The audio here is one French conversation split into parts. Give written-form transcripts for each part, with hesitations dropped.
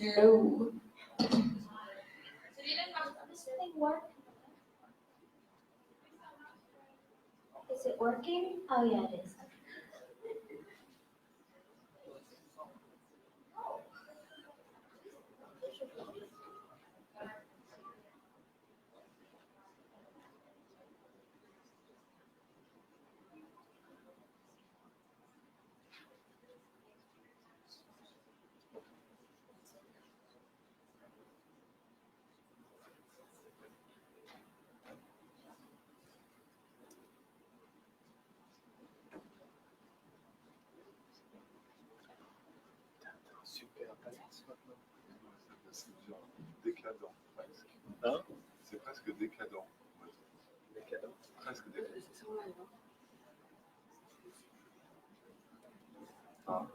Hello. Does this thing work? Is it working? Oh yeah, it is. Super balance maintenant. C'est genre décadent presque. Hein? C'est presque décadent. Décadent? Presque décadent. Ah.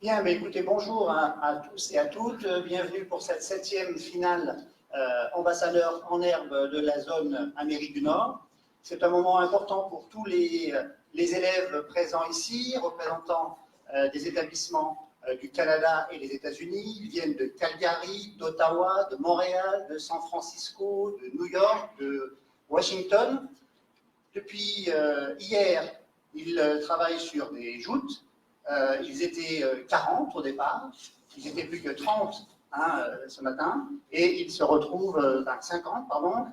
Bien, mais écoutez, bonjour à tous et à toutes. Bienvenue pour cette 7e finale ambassadeur en herbe de la zone Amérique du Nord. C'est un moment important pour tous les élèves présents ici, représentants des établissements du Canada et des États-Unis. Ils viennent de Calgary, d'Ottawa, de Montréal, de San Francisco, de New York, de Washington. Depuis hier, ils travaillent sur des joutes. Ils étaient 40 au départ. Ils étaient plus que 30 ce matin. Et ils se retrouvent, 50, pardon.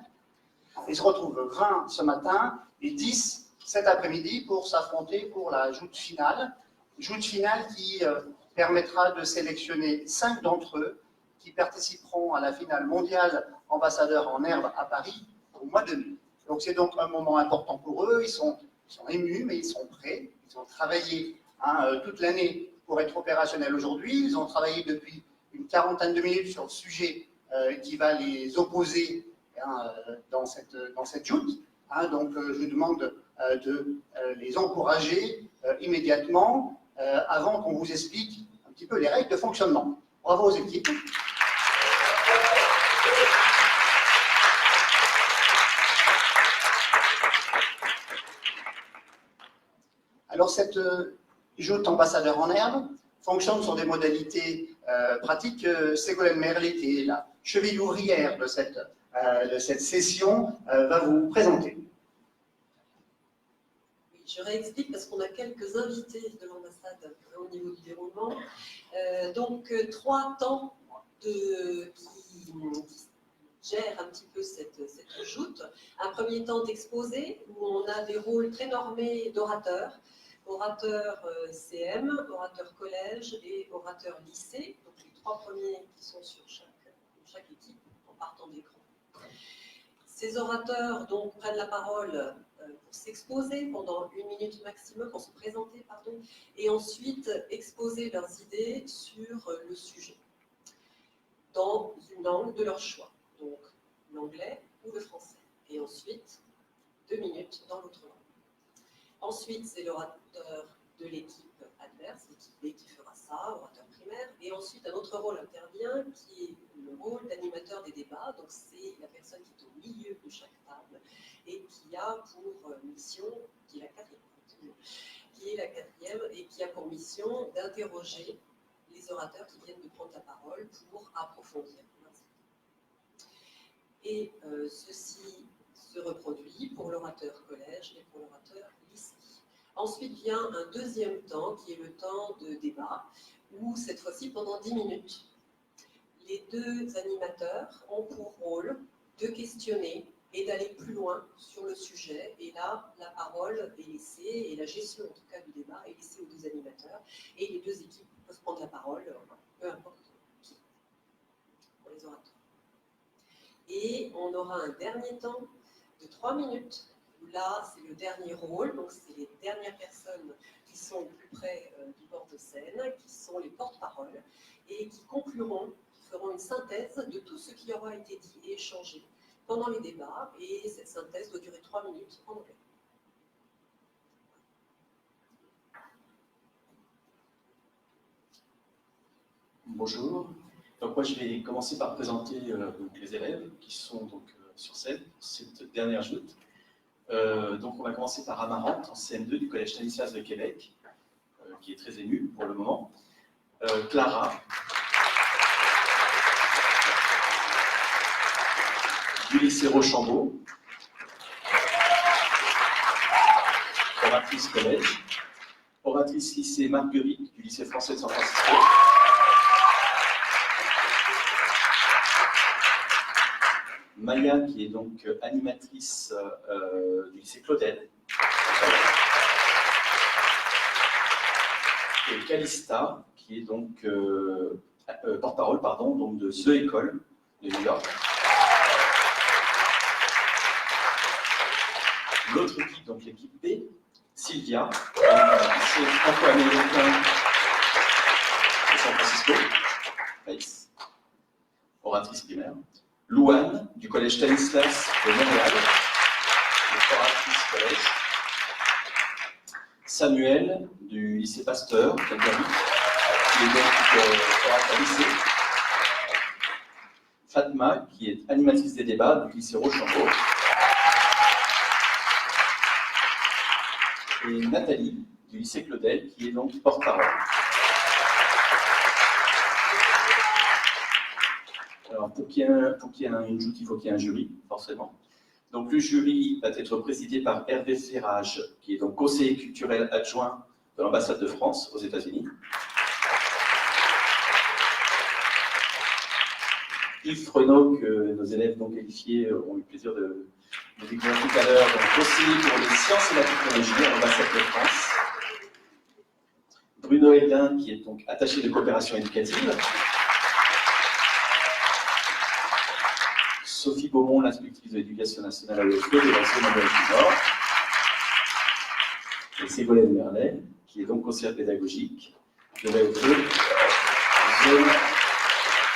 Ils se retrouvent 20 ce matin et 10 cet après-midi pour s'affronter pour la joute finale. Joute finale qui permettra de sélectionner 5 d'entre eux qui participeront à la finale mondiale ambassadeur en herbe à Paris au mois de mai. Donc c'est donc un moment important pour eux. Ils sont émus, mais ils sont prêts. Ils ont travaillé toute l'année pour être opérationnels aujourd'hui. Ils ont travaillé depuis une quarantaine de minutes sur le sujet qui va les opposer dans cette joute. Donc je vous demande de les encourager immédiatement avant qu'on vous explique un petit peu les règles de fonctionnement. Bravo aux équipes. Alors cette joute ambassadeur en herbe fonctionne sur des modalités pratiques. Ségolène Merlet, qui est la cheville ouvrière de cette session, va vous présenter. Je réexplique parce qu'on a quelques invités de l'ambassade au niveau du déroulement. Donc, 3 temps qui gèrent un petit peu cette joute. Un premier temps d'exposé où on a des rôles très normés d'orateurs. Orateur CM, orateur collège et orateur lycée. Donc, les 3 premiers qui sont sur chaque équipe en partant d'écran. Ces orateurs donc prennent la parole pour s'exposer pendant 1 minute maximum, pour se présenter, pardon, et ensuite exposer leurs idées sur le sujet, dans une langue de leur choix, donc l'anglais ou le français. Et ensuite, 2 minutes dans l'autre langue. Ensuite, c'est l'orateur de l'équipe adverse, l'équipe B qui fera ça, orateur primaire, et ensuite un autre rôle intervient qui est le rôle d'animateur des débats, donc c'est la personne qui est au milieu de chaque table et qui a pour mission, qui est la quatrième, et qui a pour mission d'interroger les orateurs qui viennent de prendre la parole pour approfondir. Et ceci se reproduit pour l'orateur collège et pour l'orateur lycée. Ensuite vient un deuxième temps qui est le temps de débat, où cette fois-ci pendant 10 minutes, les 2 animateurs ont pour rôle de questionner et d'aller plus loin sur le sujet. Et là, la parole est laissée, et la gestion en tout cas du débat est laissée aux 2 animateurs. Et les 2 équipes peuvent prendre la parole, peu importe qui, pour les orateurs. Et on aura un dernier temps de 3 minutes, où là, c'est le dernier rôle, donc c'est les dernières personnes qui sont au plus près du bord de scène, qui sont les porte-paroles, et qui concluront, qui feront une synthèse de tout ce qui aura été dit et échangé pendant les débats, et cette synthèse doit durer 3 minutes en anglais. Bonjour. Donc moi je vais commencer par présenter donc, les élèves qui sont donc, sur scène pour cette dernière joute. Donc on va commencer par Amarante en CM2 du collège Stanislas de Québec, qui est très émue pour le moment. Clara, du lycée Rochambeau, oratrice collège, oratrice lycée Marguerite du lycée français de San Francisco, Maya qui est donc animatrice du lycée Claudel, et Calista qui est donc porte-parole donc de The École de New York. L'autre équipe, donc l'équipe B, Sylvia, lycée franco-américain de San Francisco, Face, oratrice primaire. Louane, du collège Stanislas de Montréal, oratrice collège. Samuel, du lycée Pasteur, Calgary, qui est donc oratrice lycée. Fatma, qui est animatrice des débats du lycée Rochambeau. Et Nathalie, du lycée Claudel, qui est donc porte-parole. Alors, pour qu'il y ait une joute, il faut qu'il y ait un jury, forcément. Donc, le jury va être présidé par Hervé Ferrage, qui est donc conseiller culturel adjoint de l'ambassade de France aux États-Unis. Yves Freneau, que nos élèves non qualifiés ont eu le plaisir de découvrir tout à l'heure, donc conseiller pour les sciences et la technologie à l'ambassade de France. Bruno Hedin, qui est donc attaché de coopération éducative. Sophie Beaumont, l'inspectrice de l'éducation nationale à l'OFE de la zone Amérique du Nord. Et Ségolène Merlet, qui est donc conseillère pédagogique de l'AOFE, zone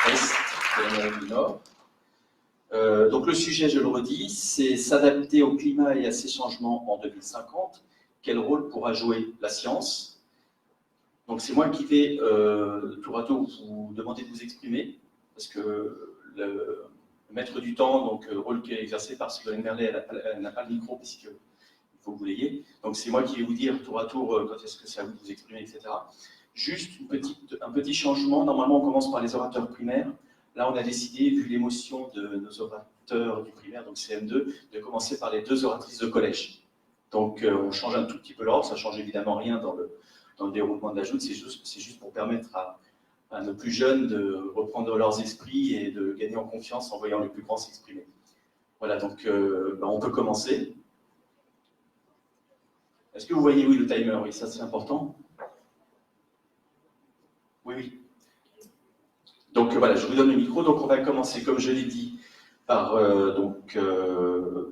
Est de l'Amérique du Nord. Donc le sujet, je le redis, c'est s'adapter au climat et à ses changements en 2050. Quel rôle pourra jouer la science? Donc c'est moi qui vais tour à tour vous demander de vous exprimer, parce que le maître du temps, donc rôle qui est exercé par Ségolène Merlet, elle n'a pas le micro puisqu'il faut que vous l'ayez. Donc c'est moi qui vais vous dire tour à tour quand est-ce que c'est à vous de vous exprimer, etc. Juste un petit changement. Normalement, on commence par les orateurs primaires. Là, on a décidé, vu l'émotion de nos orateurs du primaire, donc CM2, de commencer par les 2 oratrices de collège. Donc on change un tout petit peu l'ordre. Ça ne change évidemment rien dans le déroulement de la joute. C'est juste pour permettre à nos plus jeunes de reprendre leurs esprits et de gagner en confiance en voyant les plus grands s'exprimer. Voilà, donc on peut commencer. Est-ce que vous voyez, oui, le timer? Oui, ça c'est important. Oui, oui. Donc voilà, je vous donne le micro. Donc on va commencer, comme je l'ai dit, par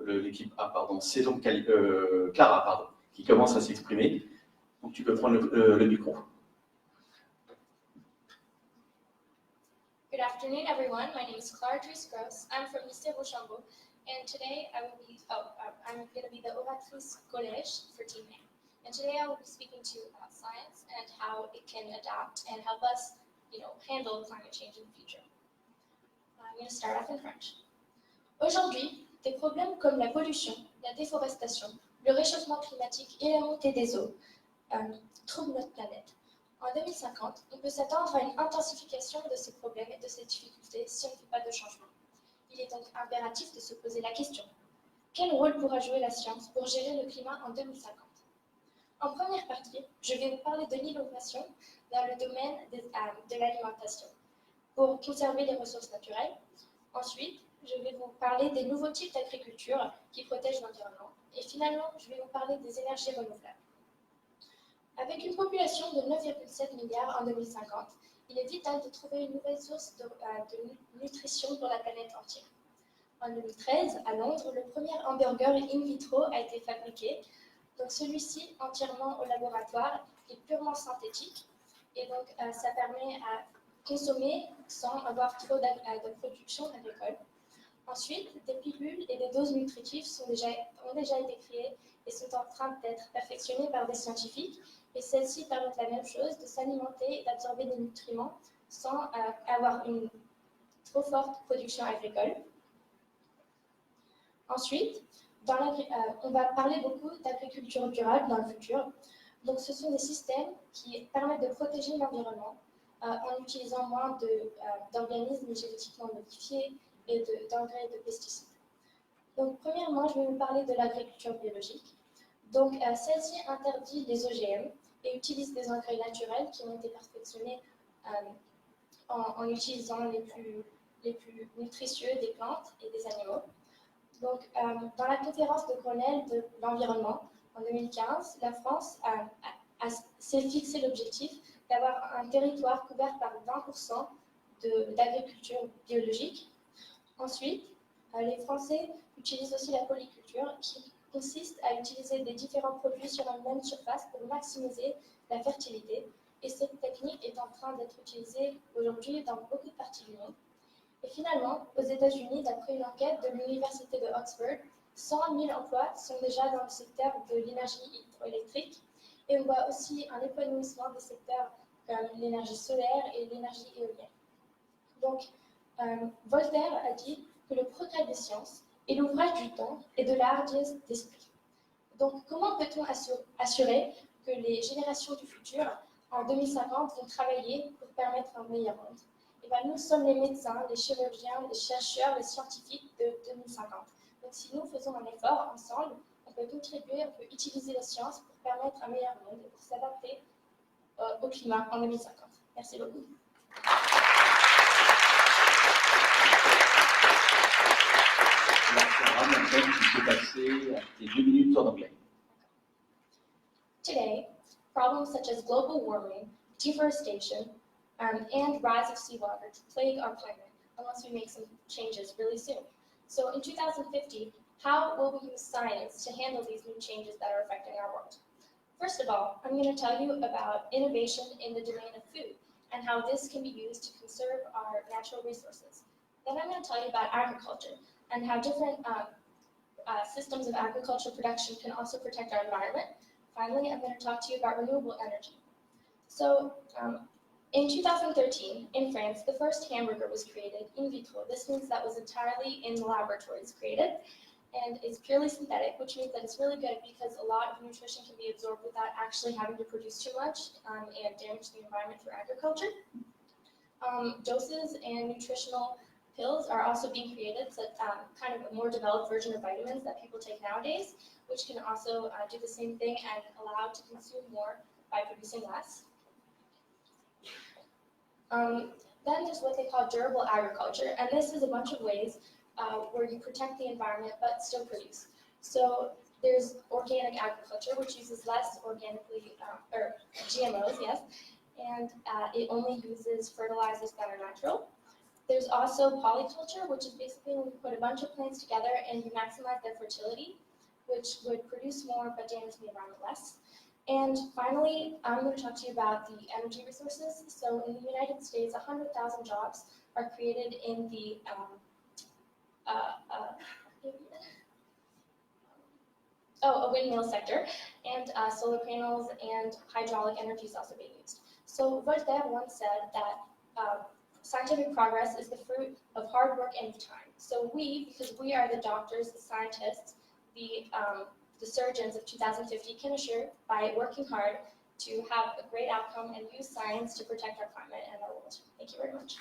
l'équipe A, pardon. C'est donc Clara, pardon, qui commence à s'exprimer. Donc tu peux prendre le micro. Good afternoon, everyone. My name is Clara Dries-Gross. I'm from Lycée Rochambeau, and today I'm going to be the oratrice collège for Team A. And today I will be speaking to you about science and how it can adapt and help us, handle climate change in the future. I'm going to start off in French. Aujourd'hui, des problèmes comme la pollution, la déforestation, le réchauffement climatique et la montée des eaux troublent notre planète. En 2050, on peut s'attendre à une intensification de ces problèmes et de ces difficultés si on ne fait pas de changement. Il est donc impératif de se poser la question: quel rôle pourra jouer la science pour gérer le climat en 2050? En première partie, je vais vous parler de l'innovation dans le domaine de l'alimentation pour conserver les ressources naturelles. Ensuite, je vais vous parler des nouveaux types d'agriculture qui protègent l'environnement. Et finalement, je vais vous parler des énergies renouvelables. Avec une population de 9,7 milliards en 2050, il est vital de trouver une nouvelle source de nutrition pour la planète entière. En 2013, à Londres, le premier hamburger in vitro a été fabriqué. Donc celui-ci, entièrement au laboratoire, est purement synthétique. Et donc ça permet à consommer sans avoir trop de production agricole. Ensuite, des pilules et des doses nutritives ont déjà été créées et sont en train d'être perfectionnées par des scientifiques. Et celles-ci permettent la même chose, de s'alimenter et d'absorber des nutriments sans avoir une trop forte production agricole. Ensuite, on va parler beaucoup d'agriculture durable dans le futur. Donc, ce sont des systèmes qui permettent de protéger l'environnement en utilisant moins d'organismes génétiquement modifiés et d'engrais et de pesticides. Donc, premièrement, je vais vous parler de l'agriculture biologique. Donc, celle-ci interdit les OGM et utilise des engrais naturels qui ont été perfectionnés en utilisant les plus nutritieux des plantes et des animaux. Donc, dans la conférence de Grenelle de l'environnement, en 2015, la France s'est fixé l'objectif d'avoir un territoire couvert par 20% d'agriculture biologique. Ensuite, les Français utilisent aussi la polyculture, qui consiste à utiliser des différents produits sur une même surface pour maximiser la fertilité. Et cette technique est en train d'être utilisée aujourd'hui dans beaucoup de parties du monde. Et finalement, aux États-Unis, d'après une enquête de l'Université de Oxford, 100 000 emplois sont déjà dans le secteur de l'énergie hydroélectrique. Et on voit aussi un épanouissement des secteurs comme l'énergie solaire et l'énergie éolienne. Donc, Voltaire a dit que le progrès des sciences est l'ouvrage du temps et de la hardiesse d'esprit. Donc, comment peut-on assurer que les générations du futur, en 2050, vont travailler pour permettre un meilleur monde? eh ben, nous sommes les médecins, les chirurgiens, les chercheurs, les scientifiques de 2050. Donc si nous faisons un effort ensemble, on peut contribuer, on peut utiliser la science pour permettre un meilleur monde et pour s'adapter au climat en 2050. Merci beaucoup. Sarah, maintenant, tu peux passer à tes 2 minutes en anglais. Today, problems such as global warming, deforestation, and rise of seawater plague our planet unless we make some changes really soon. So in 2050, how will we use science to handle these new changes that are affecting our world? First of all, I'm going to tell you about innovation in the domain of food and how this can be used to conserve our natural resources. Then I'm going to tell you about agriculture and how different systems of agricultural production can also protect our environment. Finally, I'm going to talk to you about renewable energy. So in 2013, in France, the first hamburger was created in vitro. This means that was entirely in the laboratories created, and it's purely synthetic, which means that it's really good because a lot of nutrition can be absorbed without actually having to produce too much and damage the environment through agriculture. Doses and nutritional pills are also being created, so kind of a more developed version of vitamins that people take nowadays, which can also do the same thing and allow to consume more by producing less. Then there's what they call durable agriculture, and this is a bunch of ways where you protect the environment but still produce. So there's organic agriculture, which uses less organically, or GMOs, yes, and it only uses fertilizers that are natural. There's also polyculture, which is basically when you put a bunch of plants together and you maximize their fertility, which would produce more but damage the environment less. And finally, I'm going to talk to you about the energy resources. So in the United States, 100,000 jobs are created in the a windmill sector, and solar panels and hydraulic energy is also being used. So Voltaire once said that scientific progress is the fruit of hard work and time. So we, because we are the doctors, the scientists, the surgeons of 2050 can assure by working hard to have a great outcome and use science to protect our climate and our world. Thank you very much.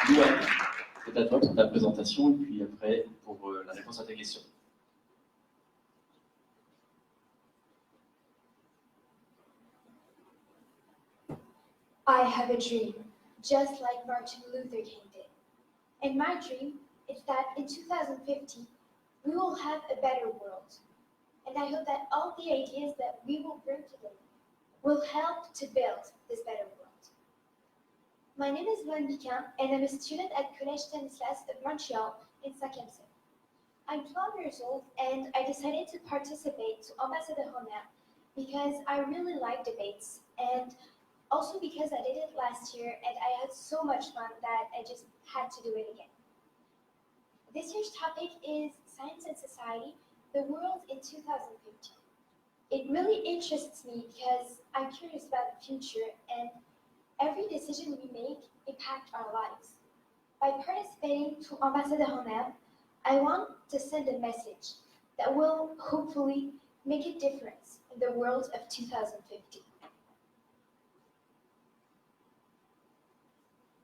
Louane, c'est à toi pour ta présentation et puis après pour la réponse à ta question. I have a dream, just like Martin Luther King did. And my dream is that in 2050, we will have a better world. And I hope that all the ideas that we will bring today will help to build this better world. My name is Louane Biquin, and I'm a student at Collège Stanislas of Montreal in 2nd Sem. I'm 12 years old, and I decided to participate to Ambassadeur Honneur because I really like debates, and also because I did it last year and I had so much fun that I just had to do it again. This year's topic is Science and Society, the World in 2050. It really interests me because I'm curious about the future and every decision we make impacts our lives. By participating to Ambassadeur Honneur, I want to send a message that will hopefully make a difference in the world of 2050.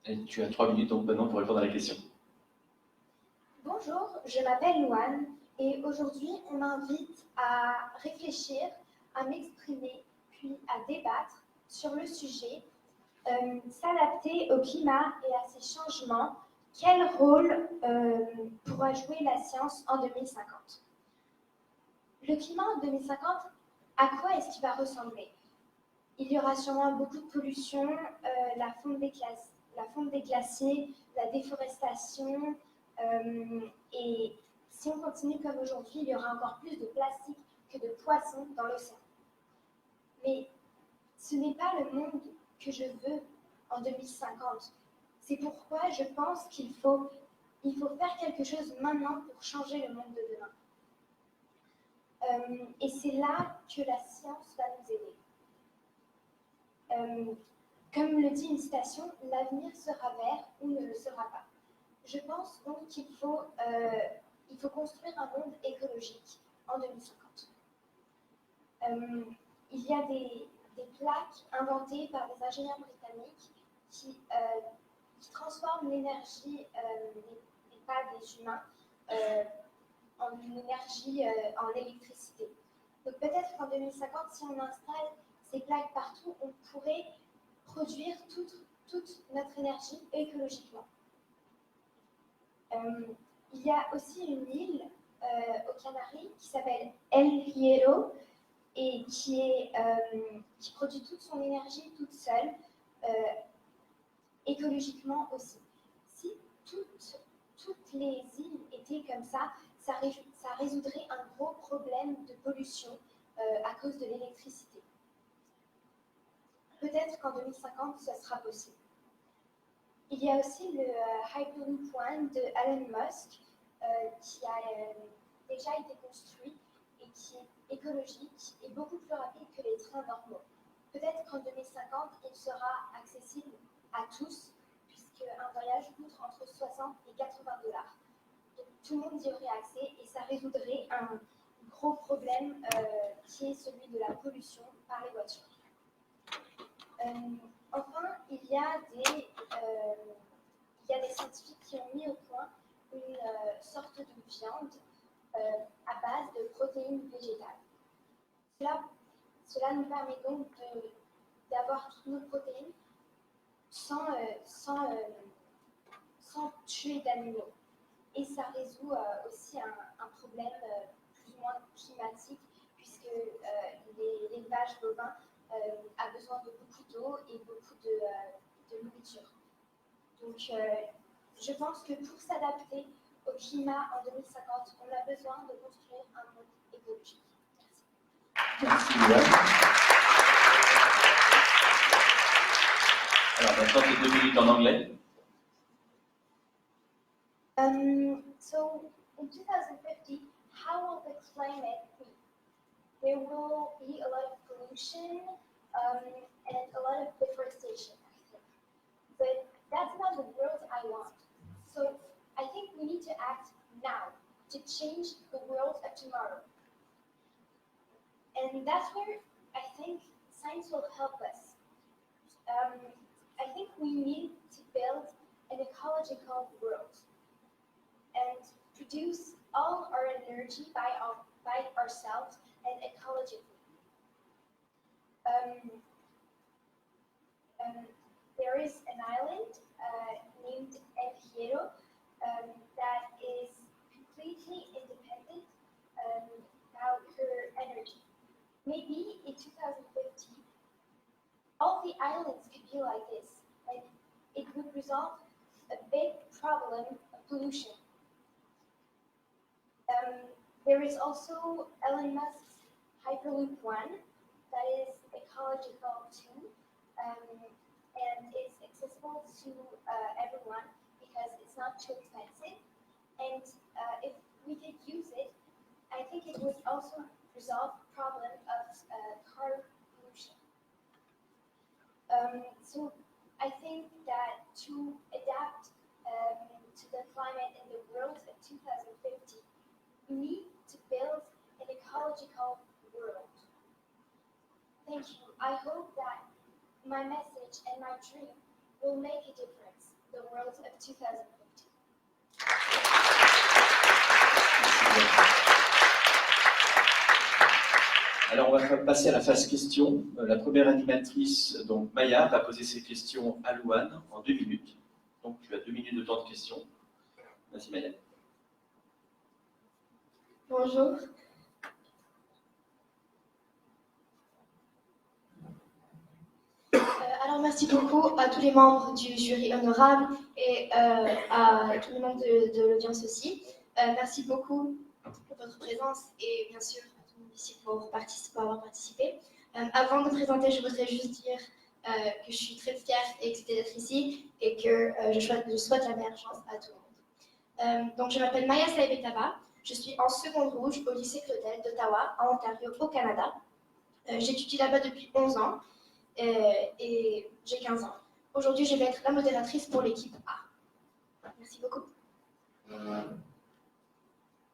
Et tu as 3 minutes donc maintenant pour répondre à la question. Bonjour, je m'appelle Louane et aujourd'hui on m'invite à réfléchir, à m'exprimer, puis à débattre sur le sujet s'adapter au climat et à ces changements. Quel rôle pourra jouer la science en 2050? Le climat en 2050, à quoi est-ce qu'il va ressembler? Il y aura sûrement beaucoup de pollution, la fonte des glaciers, la déforestation, et si on continue comme aujourd'hui, il y aura encore plus de plastique que de poissons dans l'océan. Mais ce n'est pas le monde que je veux en 2050. C'est pourquoi je pense qu'il faut faire quelque chose maintenant pour changer le monde de demain. Et c'est là que la science va nous aider. Comme le dit une citation, l'avenir sera vert ou ne le sera pas. Je pense donc qu'il faut construire un monde écologique en 2050. Il y a des des plaques inventées par des ingénieurs britanniques qui transforment l'énergie, et pas des humains, en une énergie, en électricité. Donc peut-être qu'en 2050, si on installe ces plaques partout, on pourrait produire toute notre énergie écologiquement. Il y a aussi une île aux Canaries qui s'appelle El Hierro et qui produit toute son énergie toute seule, écologiquement aussi. Si toutes les îles étaient comme ça résoudrait un gros problème de pollution à cause de l'électricité. Peut-être qu'en 2050, ce sera possible. Il y a aussi le Hyperloop One de Elon Musk qui a déjà été construit et qui est écologique et beaucoup plus rapide que les trains normaux. Peut-être qu'en 2050, il sera accessible à tous, puisqu'un voyage coûte entre 60 et 80 $. Donc tout le monde y aurait accès et ça résoudrait un gros problème qui est celui de la pollution par les voitures. Enfin, il y a des scientifiques qui ont mis au point une sorte de viande à base de protéines végétales. Cela nous permet donc d'avoir toutes nos protéines sans tuer d'animaux. Et ça résout aussi un problème plus ou moins climatique, puisque l'élevage bovin a besoin de beaucoup d'eau et beaucoup de nourriture. Donc, je pense que pour s'adapter au climat en 2050, on a besoin de construire un monde écologique. Merci, Louane. Alors, maintenant, c'est 2 minutes en anglais. So, in 2050, how will the climate be? There will be a lot of pollution and a lot of deforestation, I think. But that's not the world I want. So I think we need to act now to change the world of tomorrow. And that's where I think science will help us. I think we need to build an ecological world and produce all our energy by ourselves and ecologically. There is an island named El Hierro that is completely independent about her energy. Maybe in 2050, all the islands could be like this, and it would resolve a big problem of pollution. There is also Elon Musk's Hyperloop One that is ecological too, and it's accessible to everyone because it's not too expensive. And if we could use it, I think it would also resolve the problem of car pollution. So I think that to adapt to the climate in the world of 2050, we need to build an ecological world. Thank you. I hope that my message and my dream will make a difference in the world of 2050. Alors, on va passer à la phase questions. La première animatrice, donc Maya, va poser ses questions à Louane en 2 minutes. Donc, tu as 2 minutes de temps de questions. Merci, Maya. Bonjour. Alors, merci beaucoup à tous les membres du jury honorable et à tous les membres de l'audience aussi. Merci beaucoup pour votre présence et bien sûr à tout le monde ici pour avoir participé. Avant de me présenter, je voudrais juste dire que je suis très fière et excitée d'être ici et que je souhaite la meilleure chance à tout le monde. Donc, je m'appelle Maya Saibetaba. Je suis en seconde rouge au lycée Claudel d'Ottawa, en Ontario, au Canada. J'étudie là-bas depuis 11 ans et j'ai 15 ans. Aujourd'hui, je vais être la modératrice pour l'équipe A. Merci beaucoup.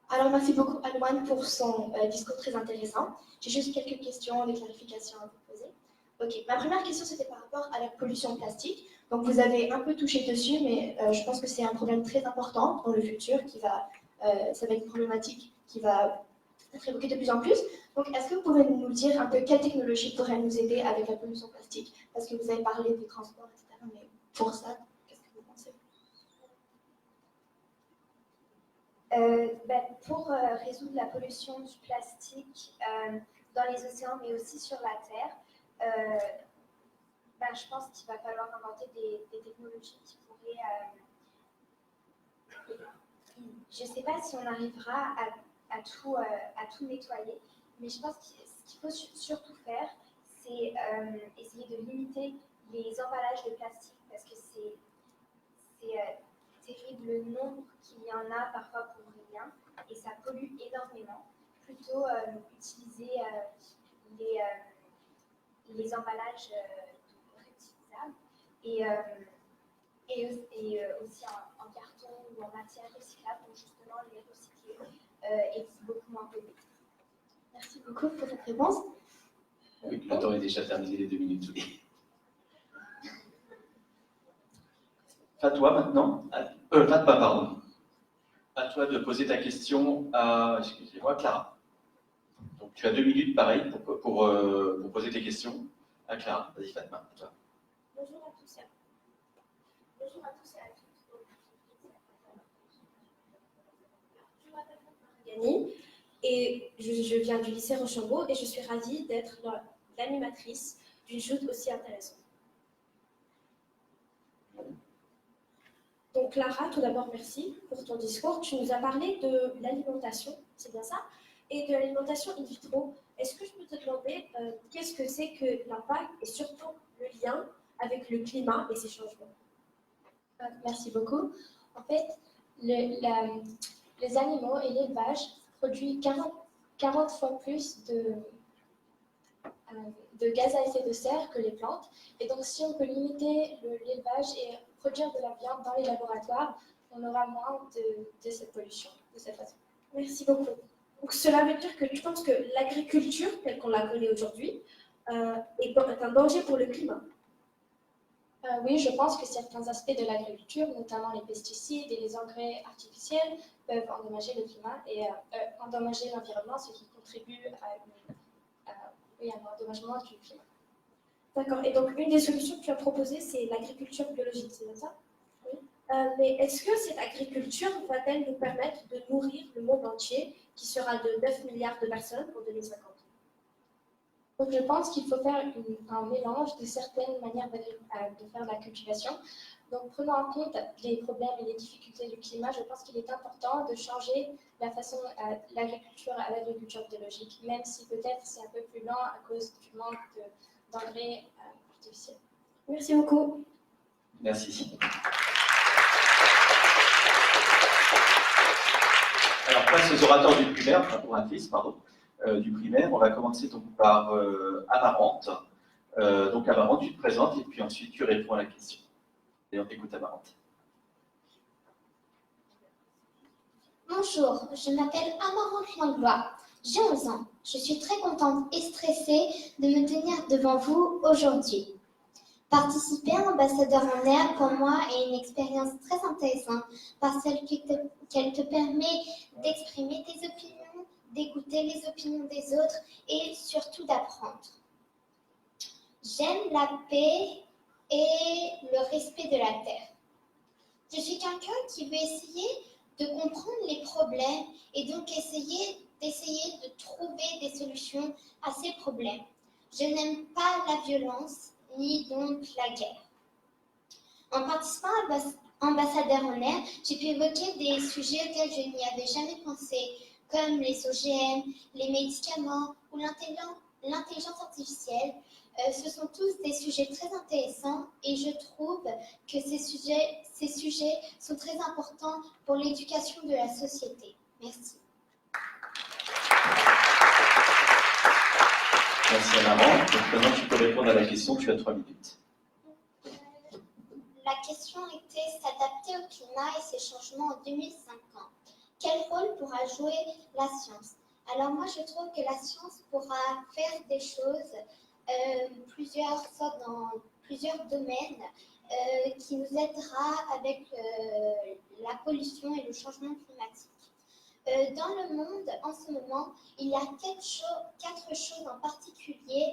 Alors, merci beaucoup à Louane pour son discours très intéressant. J'ai juste quelques questions, des clarifications à vous poser. Ok, ma première question c'était par rapport à la pollution plastique. Donc vous avez un peu touché dessus, mais je pense que c'est un problème très important dans le futur ça va être une problématique qui va être évoquée de plus en plus. Donc est-ce que vous pouvez nous dire un peu quelle technologie pourrait nous aider avec la pollution plastique? Parce que vous avez parlé des transports, etc. Mais pour ça, qu'est-ce que vous pensez? Pour résoudre la pollution du plastique dans les océans, mais aussi sur la Terre, je pense qu'il va falloir inventer des technologies qui pourraient... je ne sais pas si on arrivera à tout nettoyer, mais je pense que ce qu'il faut surtout faire, c'est essayer de limiter les emballages de plastique parce que c'est terrible le nombre qu'il y en a parfois pour rien et ça pollue énormément. Plutôt utiliser les emballages réutilisables et aussi en carton ou en matière recyclable pour justement les recycler et beaucoup moins polluer. Merci beaucoup pour cette réponse. Oui, le temps est déjà terminé, les 2 minutes. Oui. Fatma maintenant. Fatma, pardon. À toi de poser ta question à, excusez-moi, Clara. Donc tu as 2 minutes, pareil, pour poser tes questions à Clara. Vas-y, Fatma, à toi. Bonjour à tous et à toutes. Je m'appelle Mariani et je viens du lycée Rochambeau et je suis ravie d'être l'animatrice d'une joute aussi intéressante. Donc Clara, tout d'abord merci pour ton discours. Tu nous as parlé de l'alimentation, c'est bien ça? Et de l'alimentation in vitro. Est-ce que je peux te demander qu'est-ce que c'est que l'impact et surtout le lien avec le climat et ses changements? Merci beaucoup. En fait, les animaux et l'élevage produisent 40 fois plus de gaz à effet de serre que les plantes. Et donc, si on peut limiter l'élevage et produire de la viande dans les laboratoires, on aura moins de cette pollution de cette façon. Merci beaucoup. Donc, cela veut dire que tu penses que l'agriculture, telle qu'on la connaît aujourd'hui, est un danger pour le climat? Oui, je pense que certains aspects de l'agriculture, notamment les pesticides et les engrais artificiels, peuvent endommager le climat et endommager l'environnement, ce qui contribue à un endommagement du climat. D'accord. Et donc, une des solutions que tu as proposées, c'est l'agriculture biologique, c'est bien ça? Oui. Mais est-ce que cette agriculture va-t-elle nous permettre de nourrir le monde entier, qui sera de 9 milliards de personnes en 2050? Donc, je pense qu'il faut faire un mélange de certaines manières de faire la cultivation. Donc, prenant en compte les problèmes et les difficultés du climat, je pense qu'il est important de changer la façon l'agriculture à l'agriculture biologique, même si peut-être c'est un peu plus lent à cause du manque d'engrais artificiels. Merci beaucoup. Merci. Alors, place aux orateurs du primaire, oratrices, pardon. Du primaire. On va commencer donc par Amarante. Donc Amarante, tu te présentes et puis ensuite tu réponds à la question. Et on t'écoute Amarante. Bonjour, je m'appelle Amarante Langlois. J'ai 11 ans. Je suis très contente et stressée de me tenir devant vous aujourd'hui. Participer à Ambassadeur en Air, pour moi, est une expérience très intéressante parce qu'elle te permet d'exprimer tes opinions, d'écouter les opinions des autres et surtout d'apprendre. J'aime la paix et le respect de la terre. Je suis quelqu'un qui veut essayer de comprendre les problèmes et donc d'essayer de trouver des solutions à ces problèmes. Je n'aime pas la violence ni donc la guerre. En participant à Ambassadeur en Air, j'ai pu évoquer des sujets auxquels je n'y avais jamais pensé, comme les OGM, les médicaments ou l'intelligence artificielle. Ce sont tous des sujets très intéressants et je trouve que ces sujets sont très importants pour l'éducation de la société. Merci. Merci Amarante. Maintenant tu peux répondre à la question, tu as 3 minutes. La question était s'adapter au climat et ses changements en 2050. Quel rôle pourra jouer la science? Alors moi je trouve que la science pourra faire des choses dans plusieurs domaines qui nous aidera avec la pollution et le changement climatique. Dans le monde, en ce moment, il y a quatre choses en particulier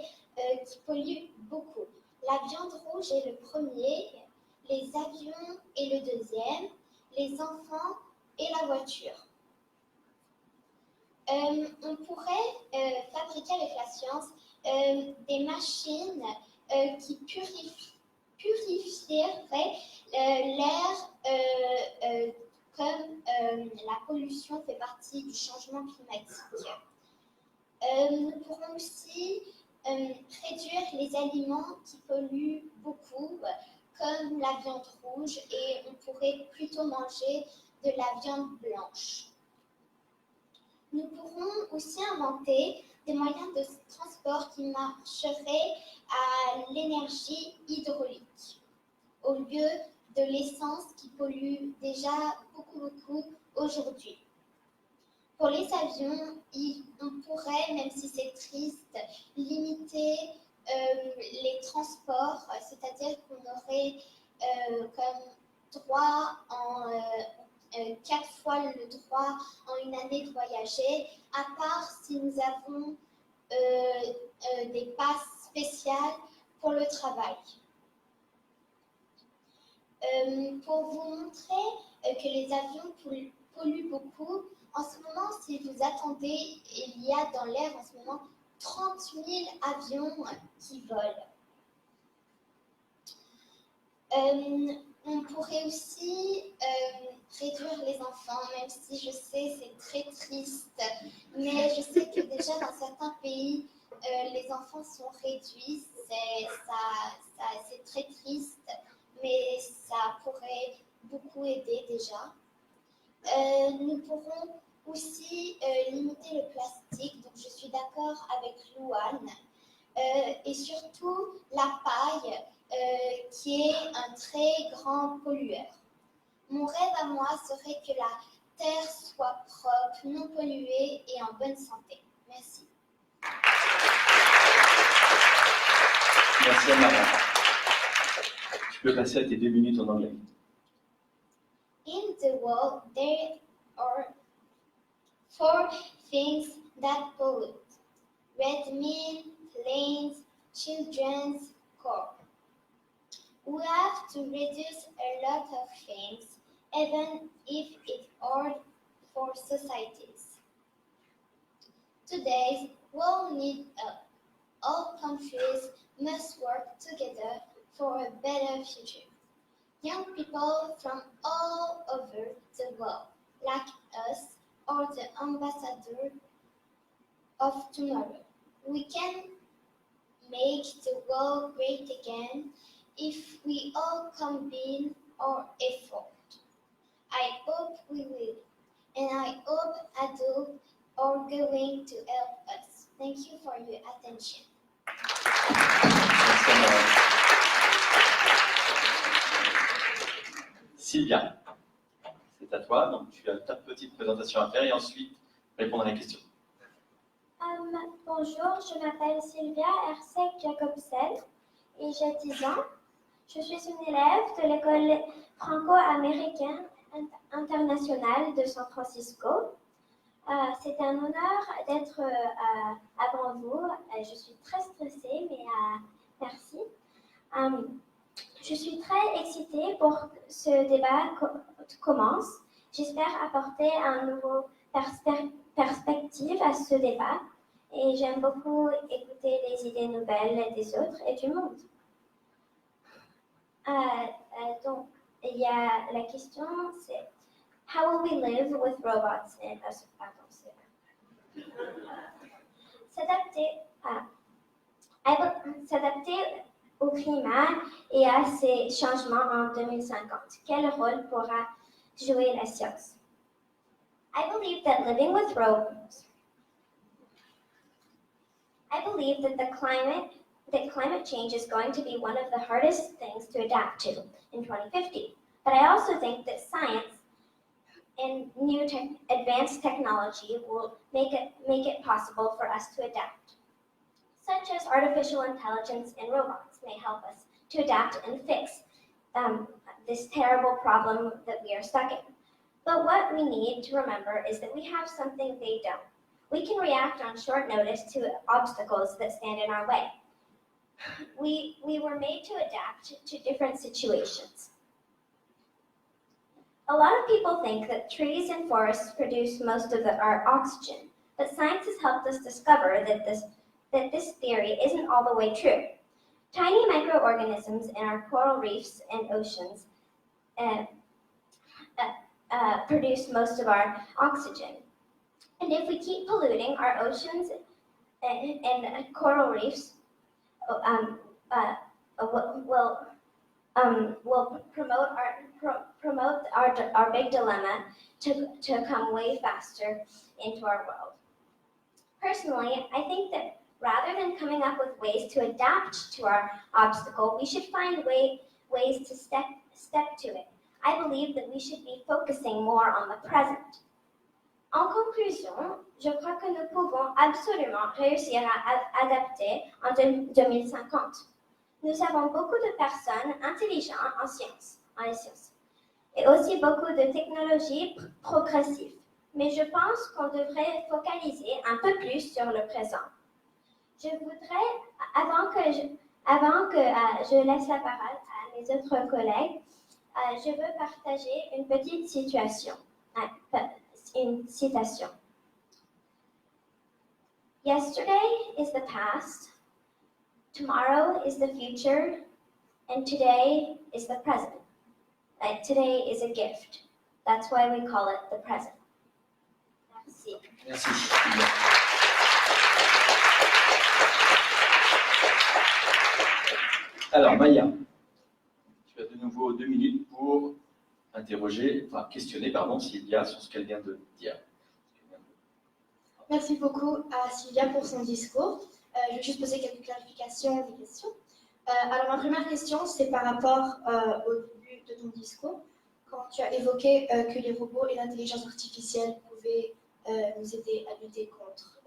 qui polluent beaucoup. La viande rouge est le premier, les avions est le deuxième, les enfants et la voiture. On pourrait fabriquer avec la science des machines qui purifieraient l'air comme la pollution fait partie du changement climatique. Nous pourrons aussi réduire les aliments qui polluent beaucoup, comme la viande rouge, et on pourrait plutôt manger de la viande blanche. Nous pourrons aussi inventer des moyens de transport qui marcheraient à l'énergie hydraulique, au lieu de l'essence qui pollue déjà beaucoup aujourd'hui. Pour les avions, on pourrait, même si c'est triste, limiter les transports, c'est-à-dire qu'on aurait comme droit en 4 fois le droit en une année de voyager, à part si nous avons des passes spéciales pour le travail. Pour vous montrer que les avions polluent beaucoup, en ce moment, si vous attendez, il y a dans l'air en ce moment 30 000 avions qui volent. On pourrait aussi réduire les enfants, même si je sais c'est très triste, mais je sais que déjà dans certains pays, les enfants sont réduits, c'est très triste, mais ça pourrait beaucoup aider déjà. Nous pourrons aussi limiter le plastique, donc je suis d'accord avec Louane, et surtout la paille, qui est un très grand pollueur. Mon rêve à moi serait que la terre soit propre, non polluée et en bonne santé. Merci. Merci Amara. Tu peux passer à tes 2 minutes en anglais. In the world, there are 4 things that pollute: red meat, planes, children's corp. We have to reduce a lot of things, even if it's hard for societies. Today, we'll need help. All countries must work together for a better future. Young people from all over the world, like us, are the ambassadors of tomorrow. We can make the world great again if we all combine our effort. I hope we will, and I hope adults are going to help us. Thank you for your attention. Merci Amara. Sylvia, c'est à toi, donc tu as ta petite présentation à faire et ensuite répondre à la question. Bonjour, je m'appelle Sylvia Hersek Jacobsen et j'ai 10 ans. Je suis une élève de l'école franco-américaine internationale de San Francisco. C'est un honneur d'être avant vous. Je suis très stressée, mais merci. Je suis très excitée pour que ce débat commence. J'espère apporter un nouveau perspective à ce débat et j'aime beaucoup écouter les idées nouvelles des autres et du monde. Donc, il y a la question, c'est how will we live with robots? S'adapter au climat et à ces changements en 2050. Quel rôle pourra jouer la science? I believe that living with robots. I believe that climate change is going to be one of the hardest things to adapt to in 2050. But I also think that science and new advanced technology will make it possible for us to adapt. such as artificial intelligence and robots, may help us to adapt and fix this terrible problem that we are stuck in. But what we need to remember is that we have something they don't. We can react on short notice to obstacles that stand in our way. We were made to adapt to different situations. A lot of people think that trees and forests produce most of our oxygen, but science has helped us discover that this theory isn't all the way true. Tiny microorganisms in our coral reefs and oceans produce most of our oxygen. And if we keep polluting our oceans and coral reefs, will promote our big dilemma to come way faster into our world. Personally, I think that rather than coming up with ways to adapt to our obstacle, we should find ways to step to it. I believe that we should be focusing more on the present. En conclusion, je crois que nous pouvons absolument réussir à adapter en 2050. Nous avons beaucoup de personnes intelligentes en les sciences, et aussi beaucoup de technologies progressives. Mais je pense qu'on devrait focaliser un peu plus sur le présent. Je voudrais, avant que je laisse la parole à mes autres collègues, je veux partager une petite une citation. Yesterday is the past, tomorrow is the future, and today is the present. Today is a gift. That's why we call it the present. Merci. Merci. Alors, Maya, tu as de nouveau 2 minutes pour questionner Sylvia sur ce qu'elle vient de dire. Merci beaucoup à Sylvia pour son discours. Je vais juste poser quelques clarifications des questions. Alors, ma première question, c'est par rapport au début de ton discours, quand tu as évoqué que les robots et l'intelligence artificielle pouvaient nous aider à lutter contre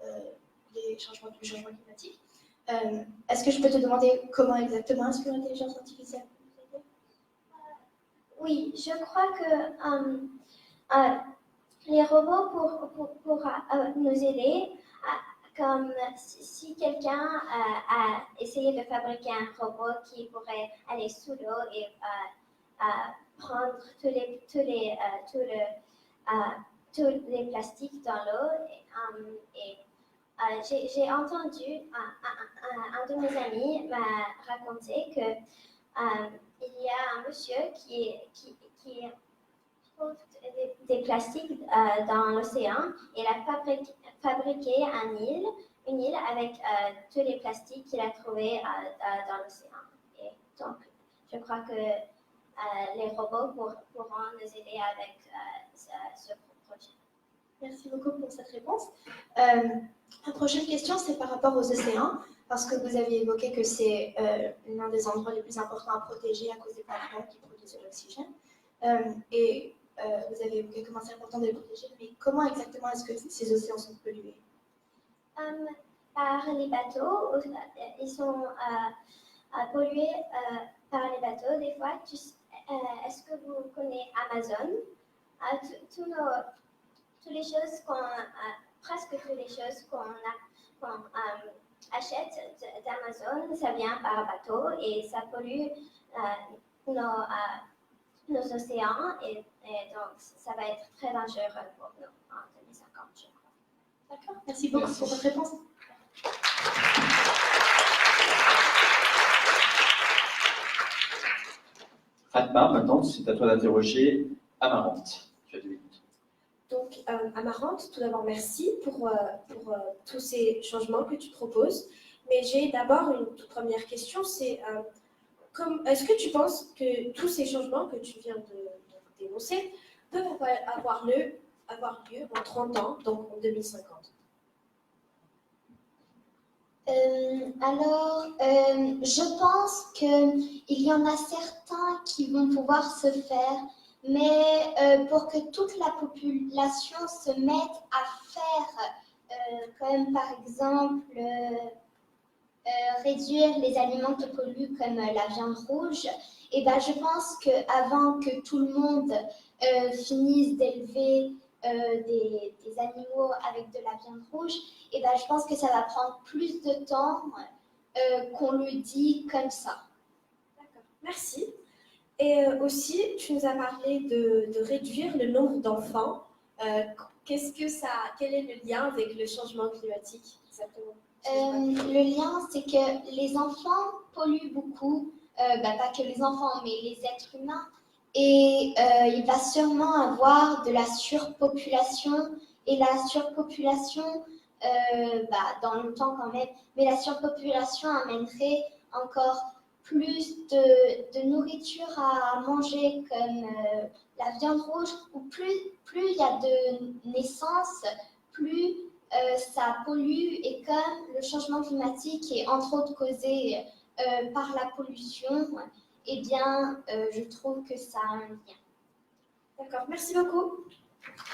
le changement climatique. Est-ce que je peux te demander comment exactement est-ce que l'intelligence artificielle peut nous aider? Oui, je crois que les robots pour nous aider, comme si quelqu'un a essayé de fabriquer un robot qui pourrait aller sous l'eau et prendre tous les plastiques dans l'eau. J'ai entendu un de mes amis m'a raconté que il y a un monsieur qui trouve des plastiques dans l'océan. Il a fabriqué une île avec tous les plastiques qu'il a trouvés dans l'océan. Et donc, je crois que les robots pourront nous aider avec ce projet. Merci beaucoup pour cette réponse. La prochaine question, c'est par rapport aux océans, parce que vous avez évoqué que c'est l'un des endroits les plus importants à protéger à cause des planctons qui produisent de l'oxygène. Et vous avez évoqué comment c'est important de les protéger, mais comment exactement est-ce que ces océans sont pollués? Par les bateaux, ils sont pollués par les bateaux. Des fois, est-ce que vous connaissez Amazon? Presque toutes les choses qu'on achète d'Amazon, ça vient par bateau et ça pollue nos océans et donc ça va être très dangereux pour nous en 2050, je crois. D'accord, merci beaucoup pour votre réponse. Fatma, maintenant, c'est à toi d'interroger Amarante. Tu as 2 minutes. Donc, Amarante, tout d'abord, merci pour tous ces changements que tu proposes. Mais j'ai d'abord une toute première question, c'est est-ce que tu penses que tous ces changements que tu viens de dénoncer peuvent avoir lieu en 30 ans, donc en 2050? Je pense qu'il y en a certains qui vont pouvoir se faire, mais pour que toute la population se mette à faire, comme par exemple réduire les aliments qui polluent comme la viande rouge, et ben, je pense qu'avant que tout le monde finisse d'élever des animaux avec de la viande rouge, et ben, je pense que ça va prendre plus de temps qu'on le dit comme ça. D'accord, merci. Et aussi, tu nous as parlé de réduire le nombre d'enfants. Quel est le lien avec le changement climatique exactement? Le lien, c'est que les enfants polluent beaucoup, pas que les enfants, mais les êtres humains. Et il va sûrement avoir de la surpopulation. Et la surpopulation, dans le temps quand même, mais la surpopulation amènerait encore plus de nourriture à manger comme la viande rouge, ou plus il y a de naissances, plus ça pollue, et comme le changement climatique est entre autres causé par la pollution, eh bien, je trouve que ça a un lien. D'accord, merci beaucoup.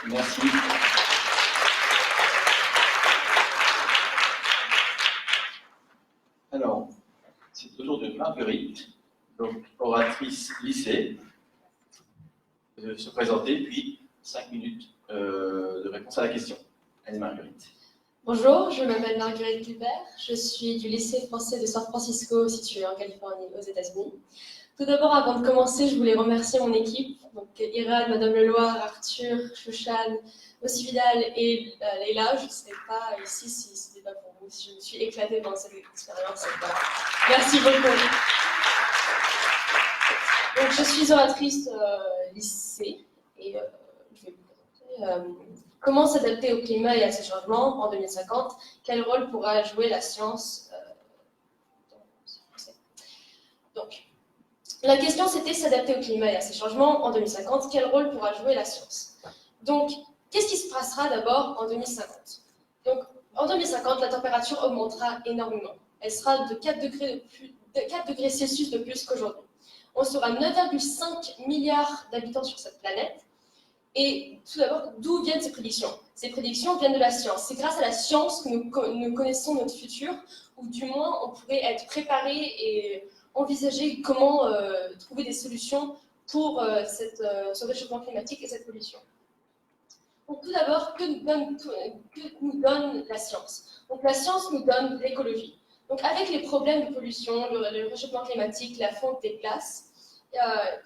Merci. Alors, c'est au tour de Marguerite, donc oratrice lycée, de se présenter, puis 5 minutes de réponse à la question. Allez, Marguerite. Bonjour, je m'appelle Marguerite Gilbert, je suis du lycée français de San Francisco, situé en Californie, aux États-Unis. Tout d'abord, avant de commencer, je voulais remercier mon équipe, donc Irad, Madame Leloir, Arthur, Chouchan, aussi Vidal et Leila. Je ne serais pas ici si ce n'était pas pour vous. Je me suis éclatée dans cette expérience. Merci beaucoup. Donc, je suis oratrice lycée et je vais vous présenter. Comment s'adapter au climat et à ses changements en 2050? Quel rôle pourra jouer la science Donc, la question c'était s'adapter au climat et à ses changements en 2050. Quel rôle pourra jouer la science? Donc, qu'est-ce qui se passera d'abord en 2050? Donc, en 2050, la température augmentera énormément. Elle sera de 4 degrés Celsius de plus qu'aujourd'hui. On sera 9,5 milliards d'habitants sur cette planète. Et tout d'abord, d'où viennent ces prédictions? Ces prédictions viennent de la science. C'est grâce à la science que nous connaissons notre futur, ou du moins on pourrait être préparé et envisager comment trouver des solutions pour ce réchauffement climatique et cette pollution. Donc tout d'abord, que nous donne la science? Donc la science nous donne l'écologie. Donc avec les problèmes de pollution, le réchauffement climatique, la fonte des glaces,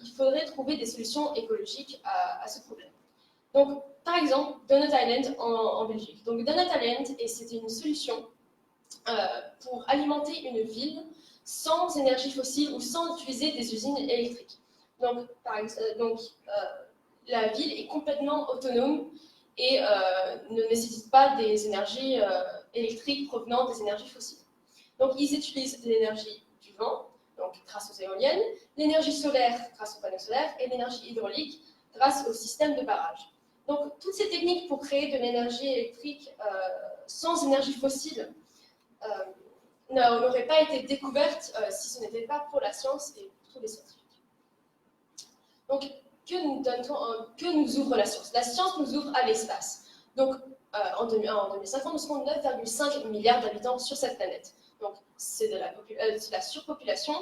il faudrait trouver des solutions écologiques à ce problème. Donc, par exemple, Donut Island en Belgique. Donc, Donut Island, c'était une solution pour alimenter une ville sans énergie fossile ou sans utiliser des usines électriques. Donc, la ville est complètement autonome et ne nécessite pas des énergies électriques provenant des énergies fossiles. Donc, ils utilisent l'énergie du vent, donc grâce aux éoliennes, l'énergie solaire grâce aux panneaux solaires et l'énergie hydraulique grâce au système de barrage. Donc, toutes ces techniques pour créer de l'énergie électrique sans énergie fossile n'auraient pas été découvertes si ce n'était pas pour la science et pour tous les scientifiques. Donc, que nous ouvre la science? La science nous ouvre à l'espace. Donc, en 2050, nous serons 9,5 milliards d'habitants sur cette planète. Donc, c'est de la surpopulation.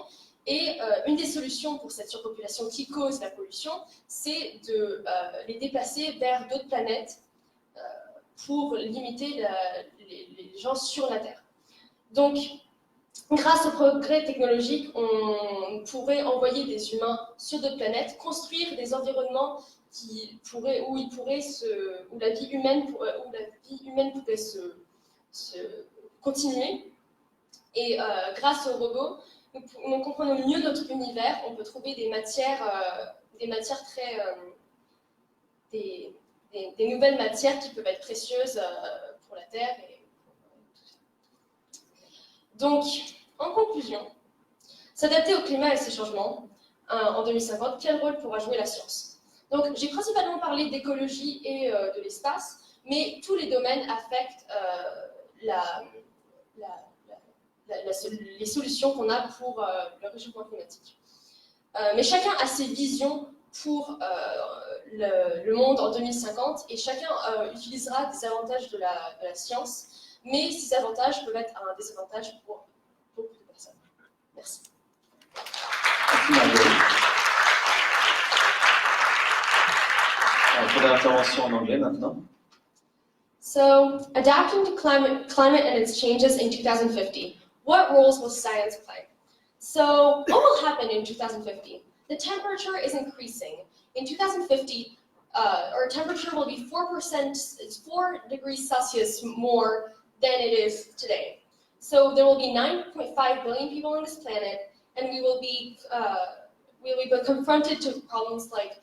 Et une des solutions pour cette surpopulation qui cause la pollution, c'est de les déplacer vers d'autres planètes pour limiter les gens sur la Terre. Donc, grâce au progrès technologique, on pourrait envoyer des humains sur d'autres planètes, construire des environnements où la vie humaine pourrait se continuer. Et grâce aux robots, nous comprenons mieux notre univers. On peut trouver des nouvelles matières qui peuvent être précieuses pour la Terre. Donc, en conclusion, s'adapter au climat et ses changements en 2050, quel rôle pourra jouer la science? Donc, j'ai principalement parlé d'écologie et de l'espace, mais tous les domaines affectent les solutions qu'on a pour le réchauffement climatique. Mais chacun a ses visions pour le monde en 2050 et chacun utilisera des avantages de la science, mais ces avantages peuvent être un désavantage pour Merci. Merci Marguerite. Pour l'intervention en anglais maintenant. So, adapting to climate and its changes in 2050. What roles will science play? So, what will happen in 2050? The temperature is increasing. In 2050, our temperature will be 4 degrees Celsius more than it is today. So there will be 9.5 billion people on this planet, and we will be confronted to problems like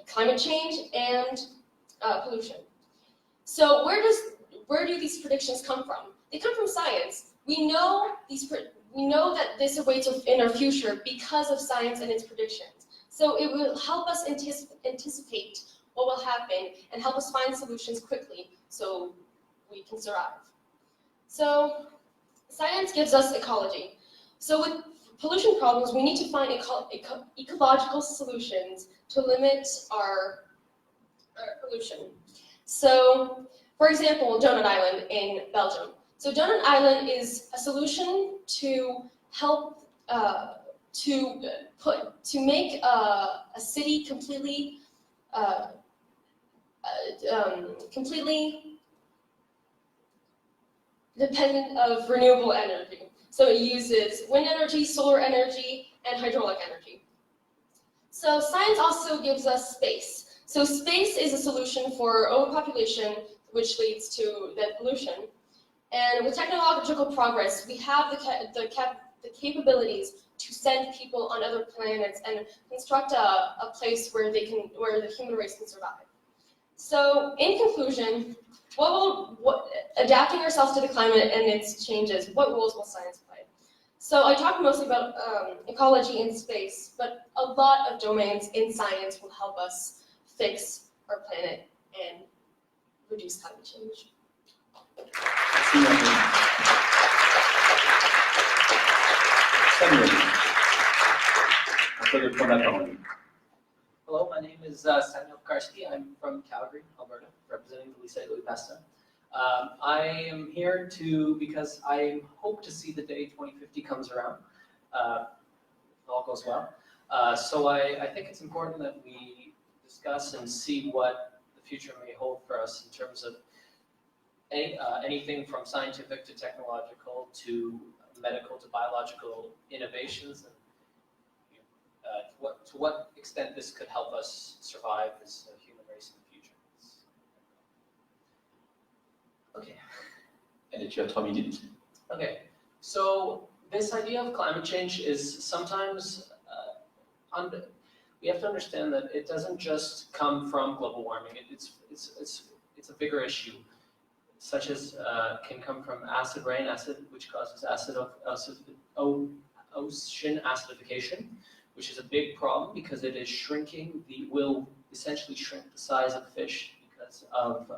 climate change and pollution. So where do these predictions come from? They come from science. We know that this awaits in our future because of science and its predictions. So it will help us anticipate what will happen and help us find solutions quickly so we can survive. So science gives us ecology. So with pollution problems, we need to find ecological solutions to limit our pollution. So, for example, Donut Island in Belgium. So Donut Island is a solution to help to make a city completely dependent of renewable energy. So it uses wind energy, solar energy, and hydraulic energy. So science also gives us space. So space is a solution for overpopulation, which leads to the pollution. And with technological progress, we have the capabilities to send people on other planets and construct a place where the human race can survive. So, in conclusion, adapting ourselves to the climate and its changes, what roles will science play? So I talked mostly about ecology and space, but a lot of domains in science will help us fix our planet and reduce climate change. Hello, my name is Samuel Karski. I'm from Calgary, Alberta, representing the Lycée Louis Pasteur. I am here because I hope to see the day 2050 comes around, if all goes well. So I think it's important that we discuss and see what the future may hold for us in terms of anything from scientific to technological to medical to biological innovations, and to what extent this could help us survive as a human race in the future. Okay. Et tu as 3 minutes. Okay, so this idea of climate change is sometimes, we have to understand that it doesn't just come from global warming. It's a bigger issue, such as can come from acid rain, which causes ocean acidification, which is a big problem because it is will essentially shrink the size of fish because of,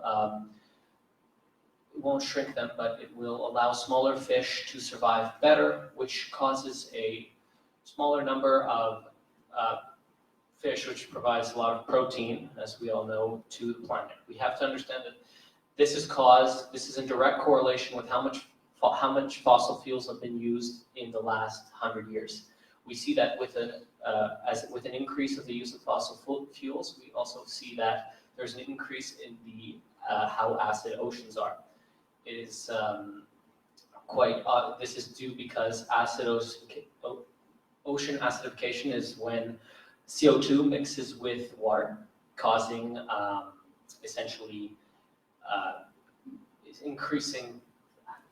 it won't shrink them, but it will allow smaller fish to survive better, which causes a smaller number of fish, which provides a lot of protein, as we all know, to the planet. We have to understand that this is in direct correlation with how much fossil fuels have been used in the last 100 years. We see that with an increase of the use of fossil fuels, we also see that there's an increase in the how acid oceans are. It is this is due because ocean acidification is when CO2 mixes with water, causing essentially is increasing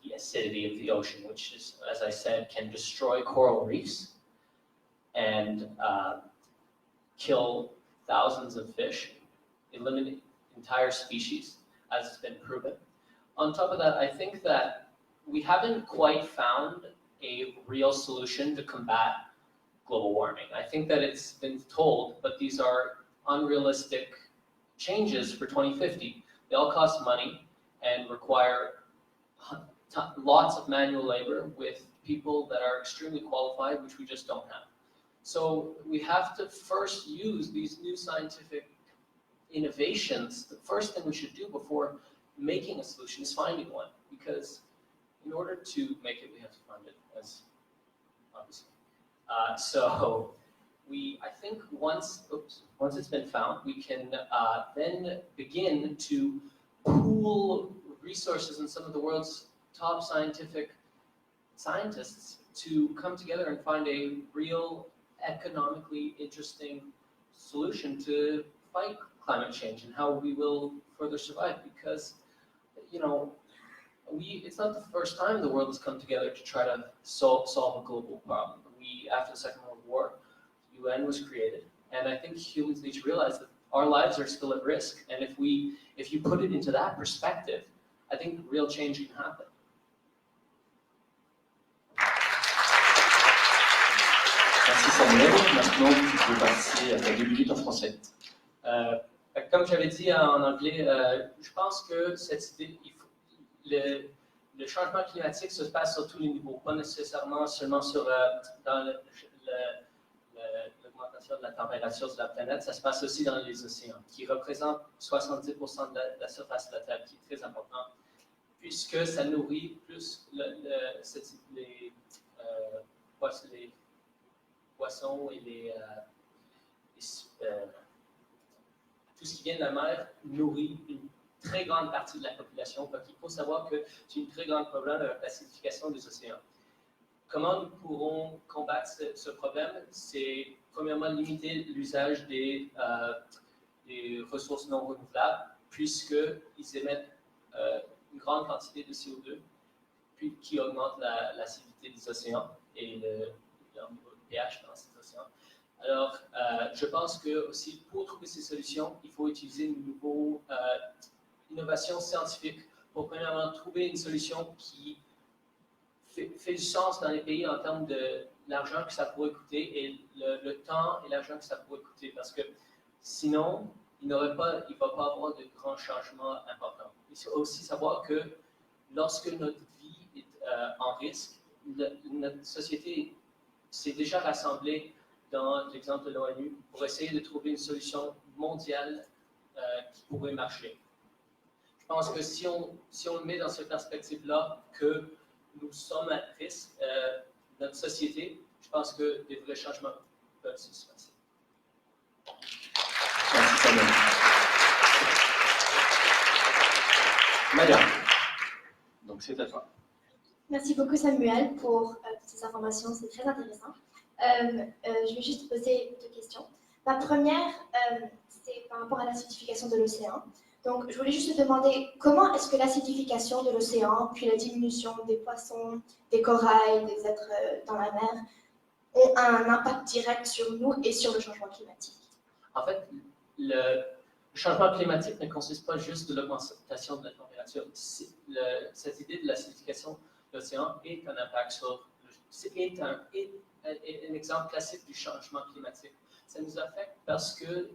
the acidity of the ocean, which is, as I said, can destroy coral reefs and kill thousands of fish, eliminate entire species, as it's been proven. On top of that, I think that we haven't quite found a real solution to combat global warming. I think that it's been told, but these are unrealistic changes for 2050. They all cost money and require lots of manual labor with people that are extremely qualified, which we just don't have. So we have to first use these new scientific innovations. The first thing we should do before making a solution is finding one, because in order to make it, we have to find it, as obviously. So I think once it's been found, we can then begin to pool resources in some of the world's top scientists to come together and find a real economically interesting solution to fight climate change and how we will further survive. Because, you know, it's not the first time the world has come together to try to solve a global problem. After the Second World War, the UN was created, and I think humans need to realize that our lives are still at risk. And if you put it into that perspective, I think real change can happen. Merci Samuel. Maintenant, tu peux passer à ta 2 minutes en français. Comme j'avais dit en anglais, je pense que cette idée, le changement climatique se passe sur tous les niveaux, pas nécessairement seulement dans l'augmentation de la température de la planète, ça se passe aussi dans les océans, qui représentent 70% de la surface de la Terre, qui est très important, puisque ça nourrit plus les poissons et tout ce qui vient de la mer nourrit une très grande partie de la population. Donc, il faut savoir que c'est un très grand problème avec l'acidification des océans. Comment nous pourrons combattre ce problème? C'est premièrement limiter l'usage des ressources non renouvelables, puisqu'ils émettent une grande quantité de CO2, puis qui augmente l'acidité des océans et le pH dans ces océans. Alors, je pense que aussi pour trouver ces solutions, il faut utiliser une nouvelle innovation scientifique pour premièrement trouver une solution qui fait du sens dans les pays en termes de l'argent que ça pourrait coûter et le temps et l'argent que ça pourrait coûter, parce que sinon, il ne va pas avoir de grands changements importants. Il faut aussi savoir que lorsque notre vie est en risque, notre société s'est déjà rassemblée dans l'exemple de l'ONU pour essayer de trouver une solution mondiale qui pourrait marcher. Je pense que si on le met dans cette perspective-là, que nous sommes à risque, notre société, je pense que des vrais changements peuvent se passer. Merci Samuel. Maya, donc c'est à toi. Merci beaucoup Samuel pour ces informations, c'est très intéressant. Je vais juste poser 2 questions. Ma première, c'est par rapport à l'acidification de l'océan. Donc, je voulais juste te demander comment est-ce que l'acidification de l'océan, puis la diminution des poissons, des corails, des êtres dans la mer, ont un impact direct sur nous et sur le changement climatique? En fait, le changement climatique ne consiste pas juste de l'augmentation de la température. Cette idée de l'acidification de l'océan est un impact sur... C'est un exemple classique du changement climatique. Ça nous affecte parce que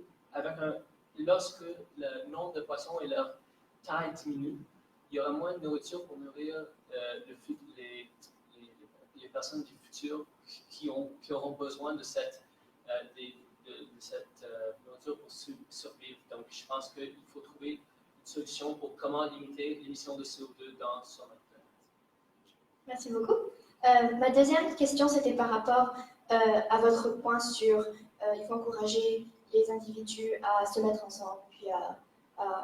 lorsque le nombre de poissons et leur taille diminue, il y aura moins de nourriture pour nourrir les personnes du futur qui auront besoin de cette nourriture pour survivre. Donc, je pense qu'il faut trouver une solution pour comment limiter l'émission de CO2 sur notre planète. Merci beaucoup. Ma deuxième question, c'était par rapport à votre point sur il faut encourager les individus à se mettre ensemble, puis à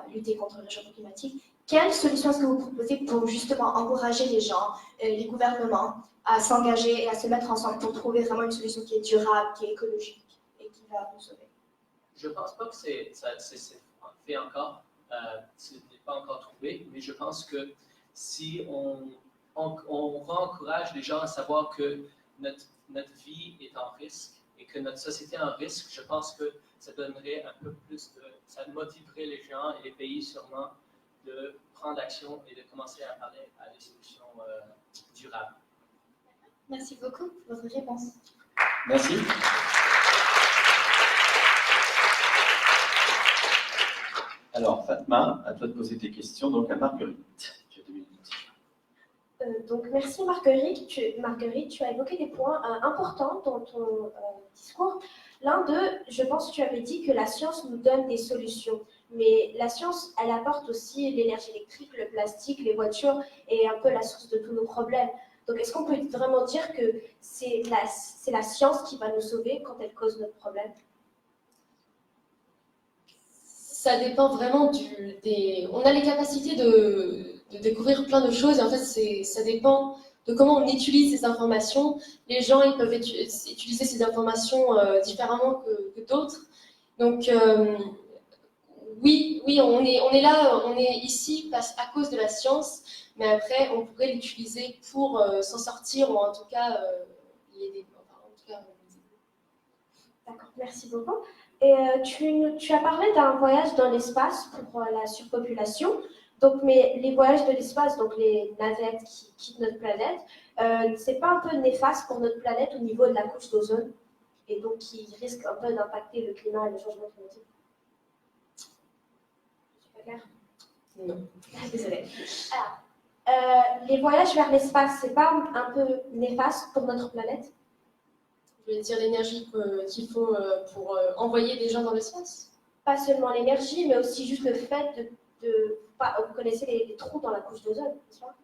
lutter contre le changement climatique. Quelle solution est-ce que vous proposez pour justement encourager les gens, les gouvernements, à s'engager et à se mettre ensemble pour trouver vraiment une solution qui est durable, qui est écologique et qui va nous sauver? Je ne pense pas que c'est fait encore, ce n'est pas encore trouvé, mais je pense que si on encourage les gens à savoir que notre vie est en risque et que notre société est en risque, je pense que ça donnerait un peu plus ça motiverait les gens et les pays sûrement de prendre action et de commencer à parler à des solutions durables. Merci beaucoup pour votre réponse. Merci. Alors, Fatma, à toi de poser tes questions, donc à Marguerite. Tu as 2 minutes. Donc, merci Marguerite. Tu as évoqué des points importants dans ton discours. L'un d'eux, je pense que tu avais dit que la science nous donne des solutions. Mais la science, elle apporte aussi l'énergie électrique, le plastique, les voitures et un peu la source de tous nos problèmes. Donc, est-ce qu'on peut vraiment dire que c'est la science qui va nous sauver quand elle cause notre problème? Ça dépend vraiment On a les capacités de découvrir plein de choses et en fait, ça dépend de comment on utilise ces informations. Les gens, ils peuvent utiliser ces informations différemment que d'autres. Donc, oui, on est là, on est ici à cause de la science, mais après, on pourrait l'utiliser pour s'en sortir ou en tout cas l'aider. D'accord, merci beaucoup. Et tu as parlé d'un voyage dans l'espace pour la surpopulation. Donc, mais les voyages de l'espace, donc les navettes qui quittent notre planète, c'est pas un peu néfaste pour notre planète au niveau de la couche d'ozone et donc qui risque un peu d'impacter le climat et le changement climatique? C'est pas clair? Non. Désolée. Alors, les voyages vers l'espace, c'est pas un peu néfaste pour notre planète? Je veux dire l'énergie qu'il faut pour envoyer des gens dans l'espace. Pas seulement l'énergie, mais aussi juste le fait vous connaissez les trous dans la couche d'ozone, n'est-ce pas?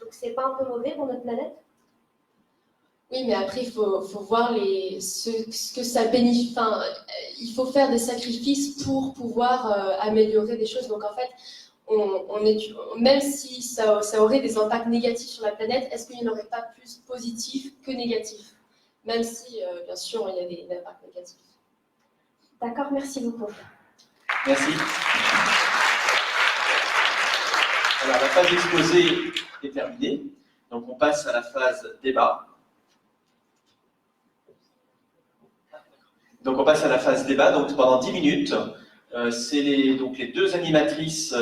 Donc c'est pas un peu mauvais pour notre planète? Oui, mais après, il faut voir ce que ça bénéficie. Enfin, il faut faire des sacrifices pour pouvoir améliorer des choses. Donc en fait, même si ça aurait des impacts négatifs sur la planète, est-ce qu'il n'y en aurait pas plus positifs que négatifs? Même si, bien sûr, il y a des impacts négatifs. D'accord, merci beaucoup. Merci. Alors, la phase exposé est terminée. Donc, on passe à la phase débat. Donc, pendant 10 minutes, c'est les deux animatrices,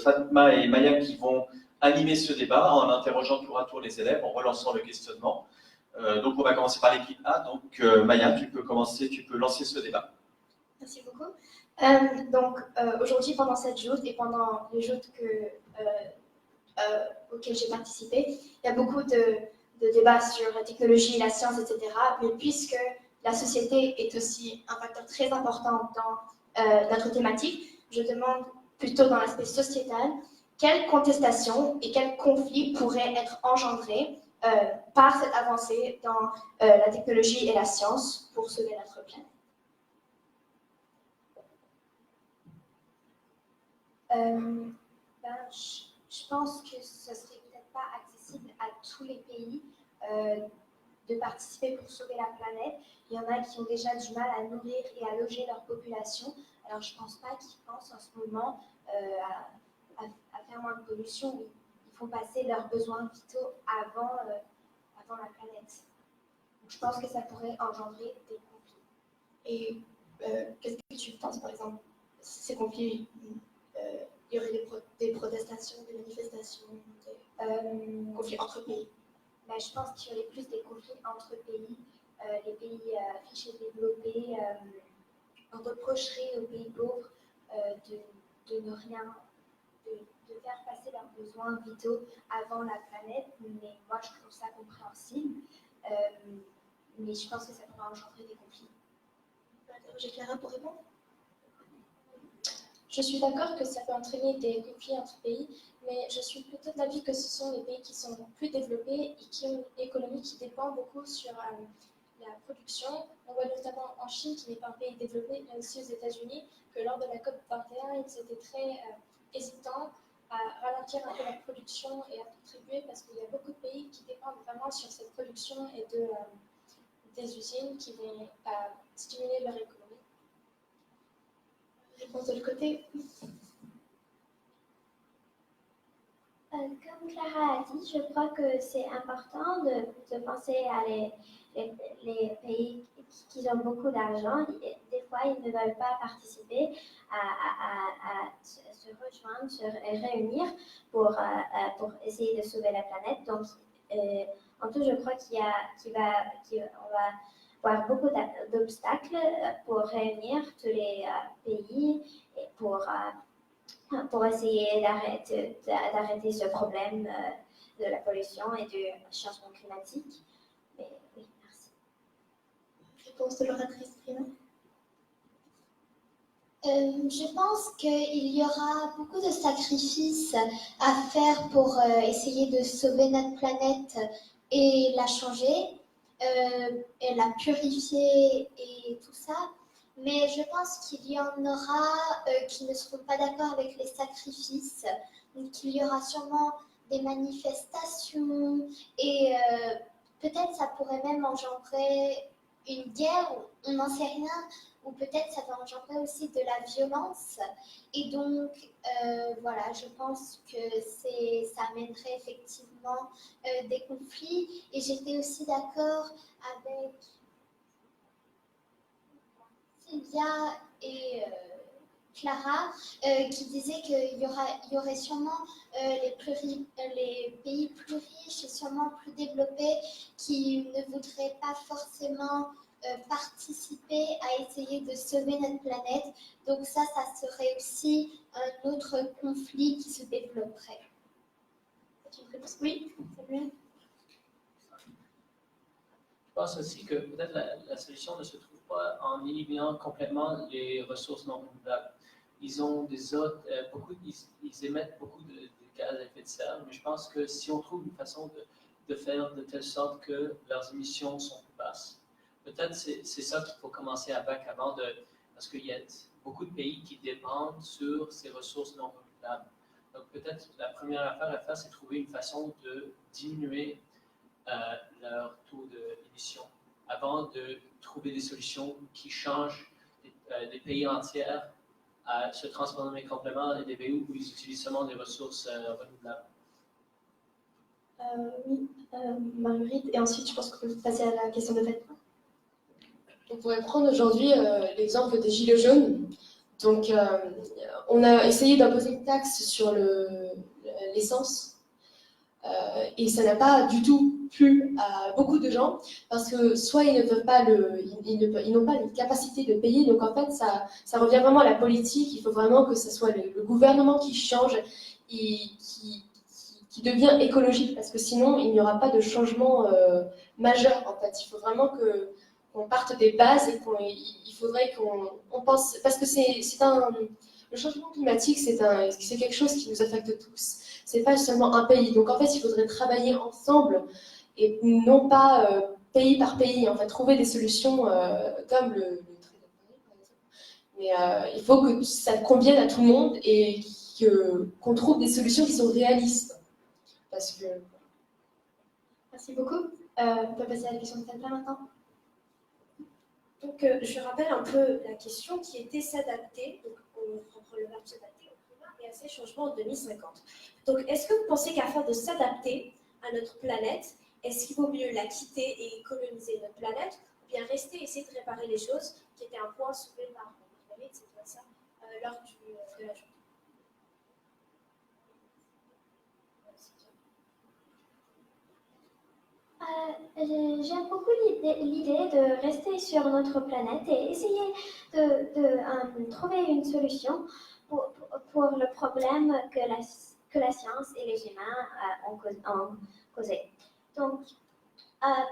Fatma et Maya, qui vont animer ce débat en interrogeant tour à tour les élèves, en relançant le questionnement. Donc, on va commencer par l'équipe A. Donc, Maya, tu peux lancer ce débat. Merci beaucoup. Aujourd'hui, pendant cette joute et pendant les joutes auxquelles j'ai participé, il y a beaucoup de débats sur la technologie, la science, etc. Mais puisque la société est aussi un facteur très important dans notre thématique, je demande plutôt dans l'aspect sociétal, quelles contestations et quels conflits pourraient être engendrés par cette avancée dans la technologie et la science pour sauver notre planète. Je pense que ce serait peut-être pas accessible à tous les pays de participer pour sauver la planète. Il y en a qui ont déjà du mal à nourrir et à loger leur population. Alors je pense pas qu'ils pensent en ce moment à faire moins de pollution. Ils font passer leurs besoins vitaux avant la planète. Donc, je pense que ça pourrait engendrer des conflits. Et qu'est-ce que tu penses, par exemple, ces conflits? Il y aurait des protestations, des manifestations, des conflits entre pays. Je pense qu'il y aurait plus des conflits entre pays. Les pays riches et développés, on reprocherait aux pays pauvres de ne rien, de faire passer leurs besoins vitaux avant la planète. Mais moi, je trouve ça compréhensible. Mais je pense que ça pourrait engendrer des conflits. Je peux interroger Clara pour répondre? Je suis d'accord que ça peut entraîner des conflits entre pays, mais je suis plutôt de l'avis que ce sont les pays qui sont plus développés et qui ont une économie qui dépend beaucoup sur la production. On voit notamment en Chine, qui n'est pas un pays développé, mais aussi aux États-Unis, que lors de la COP 21, ils étaient très hésitants à ralentir un peu leur production et à contribuer parce qu'il y a beaucoup de pays qui dépendent vraiment sur cette production et des usines qui vont stimuler leur économie. Réponse de l'autre côté. Comme Clara a dit, je crois que c'est important de penser à les pays qui ont beaucoup d'argent. Des fois, ils ne veulent pas participer à se rejoindre, se réunir pour essayer de sauver la planète. Donc, en tout, je crois qu'on va avoir beaucoup d'obstacles pour réunir tous les pays et pour essayer d'arrêter ce problème de la pollution et du changement climatique. Mais oui, merci. Réponse de l'oratrice prima. Je pense qu'il y aura beaucoup de sacrifices à faire pour essayer de sauver notre planète et la changer, et la purifier et tout ça. Mais je pense qu'il y en aura qui ne seront pas d'accord avec les sacrifices. Donc il y aura sûrement des manifestations et peut-être ça pourrait même engendrer une guerre, on n'en sait rien. Ou peut-être ça va engendrer aussi de la violence. Et donc, voilà, je pense que ça amènerait effectivement des conflits. Et j'étais aussi d'accord avec Sylvia et Clara qui disaient qu'il y aurait sûrement les pays plus riches et sûrement plus développés qui ne voudraient pas forcément participer à essayer de sauver notre planète. Donc ça serait aussi un autre conflit qui se développerait. Oui, Samuel. Je pense aussi que peut-être la solution ne se trouve pas en éliminant complètement les ressources non renouvelables. Ils ont des autres, ils émettent beaucoup de gaz à effet de serre, mais je pense que si on trouve une façon de faire de telle sorte que leurs émissions sont plus basses, peut-être c'est ça qu'il faut commencer avec avant parce qu'il y a beaucoup de pays qui dépendent sur ces ressources non renouvelables. Donc peut-être la première affaire à faire, c'est trouver une façon de diminuer leur taux d'émission avant de trouver des solutions qui changent des pays entiers à se transformer complètement et des pays où ils utilisent seulement des ressources renouvelables. Oui, Marguerite, et ensuite je pense qu'on peut passer à la question de Fatima. On pourrait prendre aujourd'hui l'exemple des Gilets jaunes. Donc, on a essayé d'imposer une taxe sur l'essence et ça n'a pas du tout plu à beaucoup de gens parce que soit ils ne peuvent pas ils n'ont pas les capacités de payer. Donc en fait, ça revient vraiment à la politique. Il faut vraiment que ce soit le gouvernement qui change et qui devient écologique parce que sinon il n'y aura pas de changement majeur. En fait, il faut vraiment qu'on parte des bases et il faudrait qu'on pense parce que le changement climatique, c'est quelque chose qui nous affecte tous. C'est pas seulement un pays. Donc en fait, il faudrait travailler ensemble et non pas pays par pays. En fait, trouver des solutions comme le traité de Paris, par exemple. Mais il faut que ça convienne à tout le monde et qu'on trouve des solutions qui sont réalistes. Parce que. Merci beaucoup. On peut passer à la question de Fatima maintenant. Donc, je rappelle un peu la question qui était s'adapter. Donc, on reprend le verbe s'adapter au climat et à ces changements en 2050. Donc, est-ce que vous pensez qu'afin de s'adapter à notre planète, est-ce qu'il vaut mieux la quitter et coloniser notre planète, ou bien rester et essayer de réparer les choses, qui était un point soulevé par Marguerite, c'est bien ça, lors de la journée. J'aime beaucoup l'idée de rester sur notre planète et essayer de trouver une solution pour le problème que la science et les humains ont causé. Donc,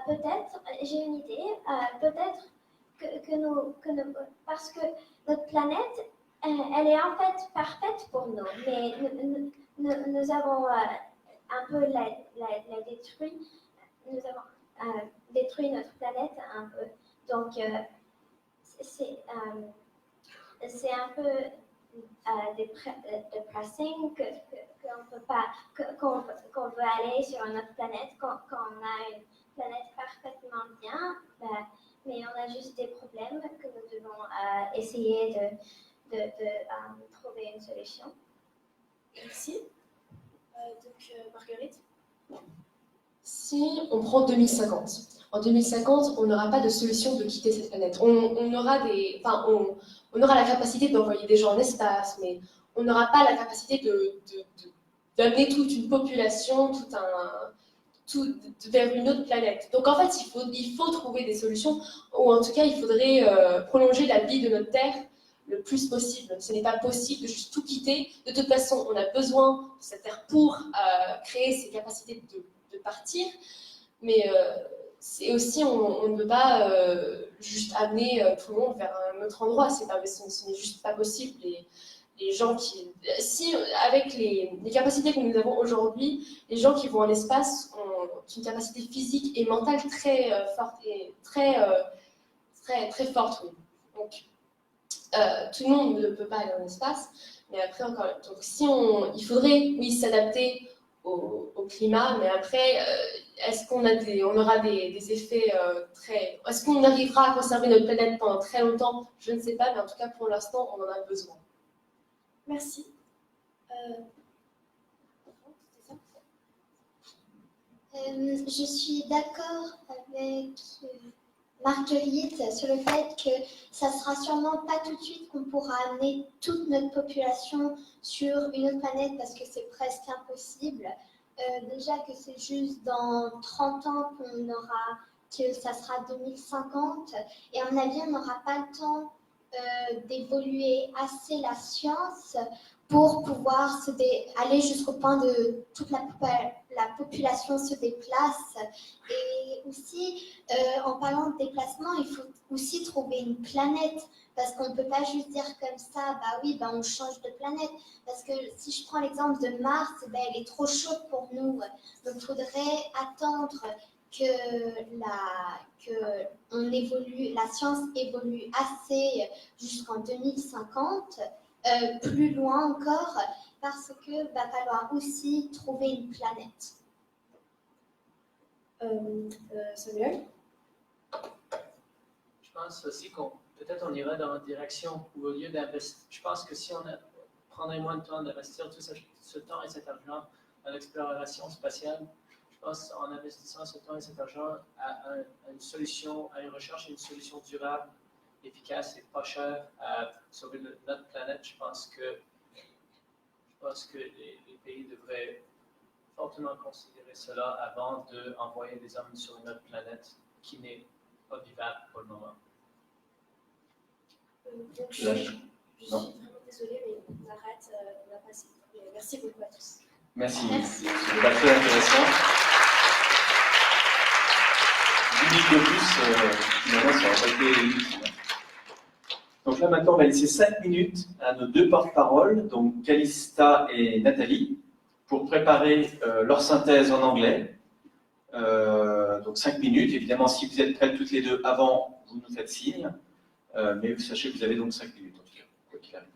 peut-être, j'ai une idée, peut-être que nous, parce que notre planète, elle est en fait parfaite pour nous, mais nous avons un peu la détruit. Nous avons détruit notre planète un peu. Donc, c'est un peu depressing qu'on peut pas, qu'on veut aller sur une autre planète quand on a une planète parfaitement bien, mais on a juste des problèmes que nous devons essayer de trouver une solution. Merci. Marguerite. Si on prend 2050, en 2050, on n'aura pas de solution de quitter cette planète. On aura la capacité d'envoyer des gens en espace, mais on n'aura pas la capacité d'amener toute une population, vers une autre planète. Donc en fait, il faut trouver des solutions, ou en tout cas, il faudrait prolonger la vie de notre Terre le plus possible. Ce n'est pas possible de juste tout quitter. De toute façon, on a besoin de cette Terre pour créer ces capacités de partir, mais c'est aussi, on ne peut pas juste amener tout le monde vers un autre endroit. Ce n'est juste pas possible. Les gens qui, si avec les capacités que nous avons aujourd'hui, les gens qui vont en espace ont une capacité physique et mentale très forte et très forte. Oui. Donc, tout le monde ne peut pas aller en espace, mais après encore, donc il faudrait oui s'adapter au climat, mais après est-ce qu'on aura des effets est-ce qu'on arrivera à conserver notre planète pendant très longtemps? Je ne sais pas, mais en tout cas pour l'instant on en a besoin. Merci. Je suis d'accord avec Marguerite sur le fait que ça sera sûrement pas tout de suite qu'on pourra amener toute notre population sur une autre planète parce que c'est presque impossible. Déjà que c'est juste dans 30 ans que ça sera 2050 et à mon avis on n'aura pas le temps d'évoluer assez la science pour pouvoir aller jusqu'au point de toute la population se déplace. Et aussi, en parlant de déplacement, il faut aussi trouver une planète, parce qu'on ne peut pas juste dire comme ça, bah oui, bah on change de planète. Parce que si je prends l'exemple de Mars, bah elle est trop chaude pour nous. Donc il faudrait attendre que la science évolue assez jusqu'en 2050, plus loin encore, parce que va falloir aussi trouver une planète. Samuel? Je pense aussi qu'on peut-être on irait dans la direction où au lieu d'investir, je pense que si on prendrait moins de temps d'investir tout ce temps et cet argent à l'exploration spatiale, je pense en investissant ce temps et cet argent à une solution, à une recherche et une solution durable, efficace et pas chère à sauver notre planète, je pense que les pays devraient fortement considérer cela avant d'envoyer des hommes sur une autre planète qui n'est pas vivable pour le moment. Donc, je suis vraiment désolée, mais on arrête, on a passé. Merci beaucoup à tous. Merci. C'est pas très intéressant. 10 minutes de plus, finalement, ça n'aurait pas été utile. Donc là, maintenant, on va laisser 5 minutes à nos deux porte-paroles, donc Calista et Nathalie, pour préparer leur synthèse en anglais. Donc 5 minutes. Évidemment, si vous êtes prêtes toutes les deux avant, vous nous faites signe. Mais vous sachez que vous avez donc 5 minutes, en tout cas, quoi qu'il arrive.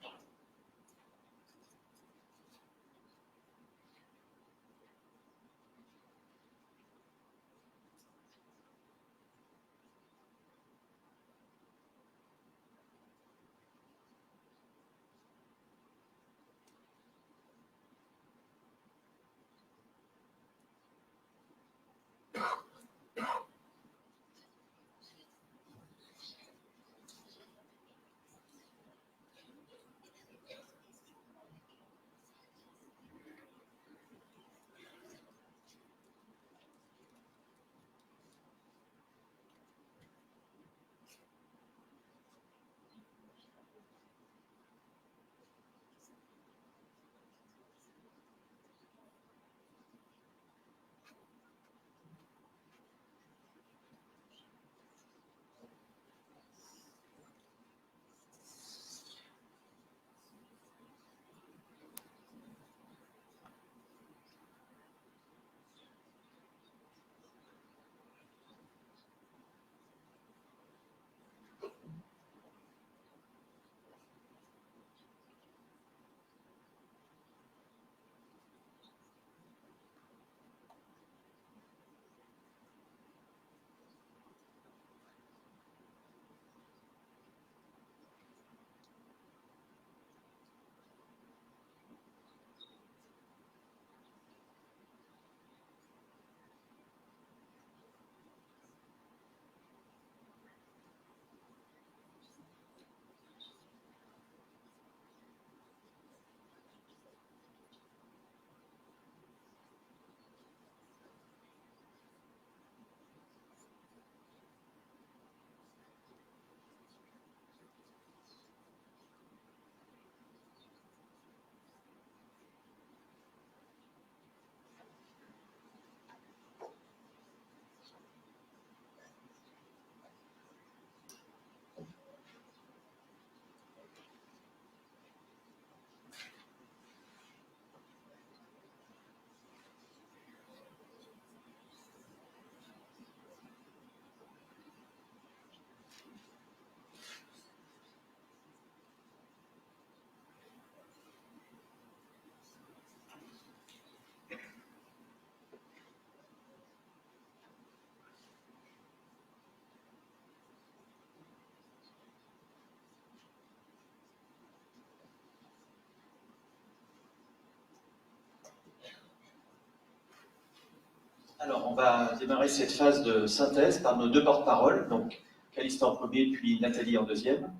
Alors, on va démarrer cette phase de synthèse par nos deux porte-paroles, donc Calista en premier, puis Nathalie en deuxième.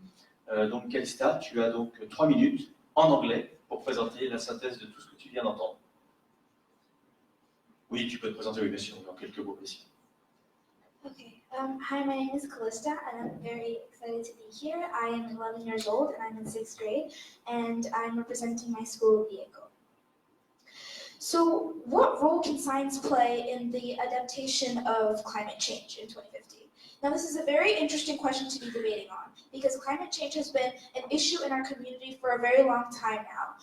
Donc Calista, tu as donc 3 minutes en anglais pour présenter la synthèse de tout ce que tu viens d'entendre. Oui, tu peux te présenter, oui, bien sûr, en quelques mots, bien sûr. Okay. Hi, my name is Callista, and I'm very excited to be here. I am 11 years old, and I'm in 6th grade, and I'm representing my school, Vieco. So, what role can science play in the adaptation of climate change in 2050? Now, this is a very interesting question to be debating on, because climate change has been an issue in our community for a very long time now,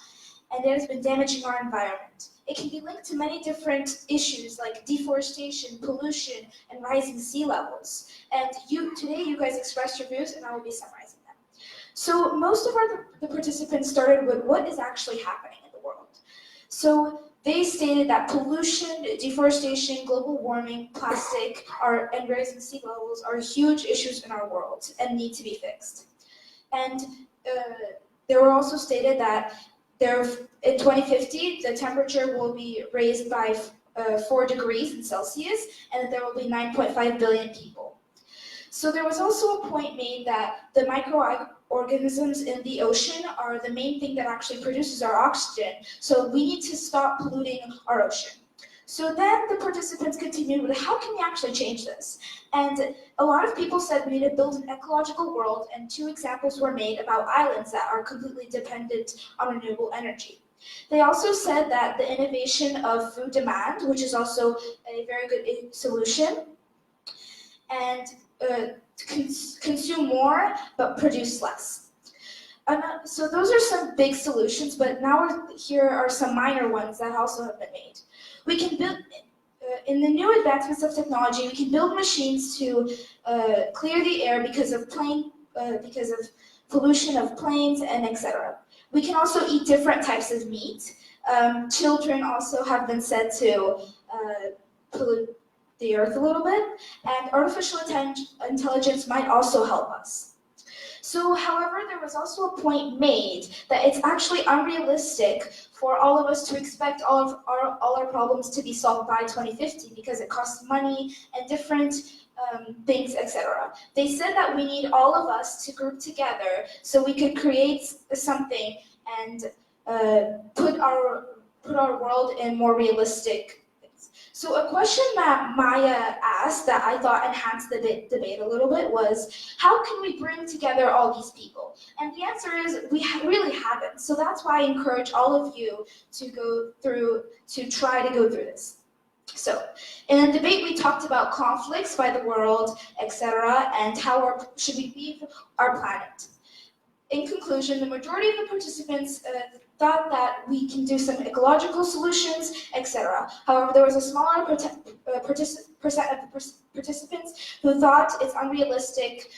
and it has been damaging our environment. It can be linked to many different issues like deforestation, pollution, and rising sea levels. And today you guys expressed your views, and I will be summarizing them. So most of the participants started with what is actually happening in the world. So they stated that pollution, deforestation, global warming, plastic, and rising sea levels are huge issues in our world and need to be fixed. And they were also stated that in 2050, the temperature will be raised by 4 degrees in Celsius, and that there will be 9.5 billion people. So there was also a point made that the microorganisms in the ocean are the main thing that actually produces our oxygen, so we need to stop polluting our ocean. So then the participants continued with, how can we actually change this? And a lot of people said we need to build an ecological world, and 2 examples were made about islands that are completely dependent on renewable energy. They also said that the innovation of food demand, which is also a very good solution, and consume more but produce less. So those are some big solutions, but now here are some minor ones that also have been made. We can build, in the new advancements of technology, we can build machines to clear the air because of pollution of planes and etc. We can also eat different types of meat. Children also have been said to pollute the earth a little bit, and artificial intelligence might also help us. So, however, there was also a point made that it's actually unrealistic for all of us to expect all our problems to be solved by 2050 because it costs money and different things, etc. They said that we need all of us to group together so we could create something and put our world in more realistic. So a question that Maya asked that I thought enhanced the debate a little bit was, how can we bring together all these people? And the answer is, we really haven't. So that's why I encourage all of you to try to go through this. So in the debate, we talked about conflicts by the world, etc., and how should we leave our planet. In conclusion, the majority of the participants thought that we can do some ecological solutions, etc. However, there was a smaller percent of the participants who thought it's unrealistic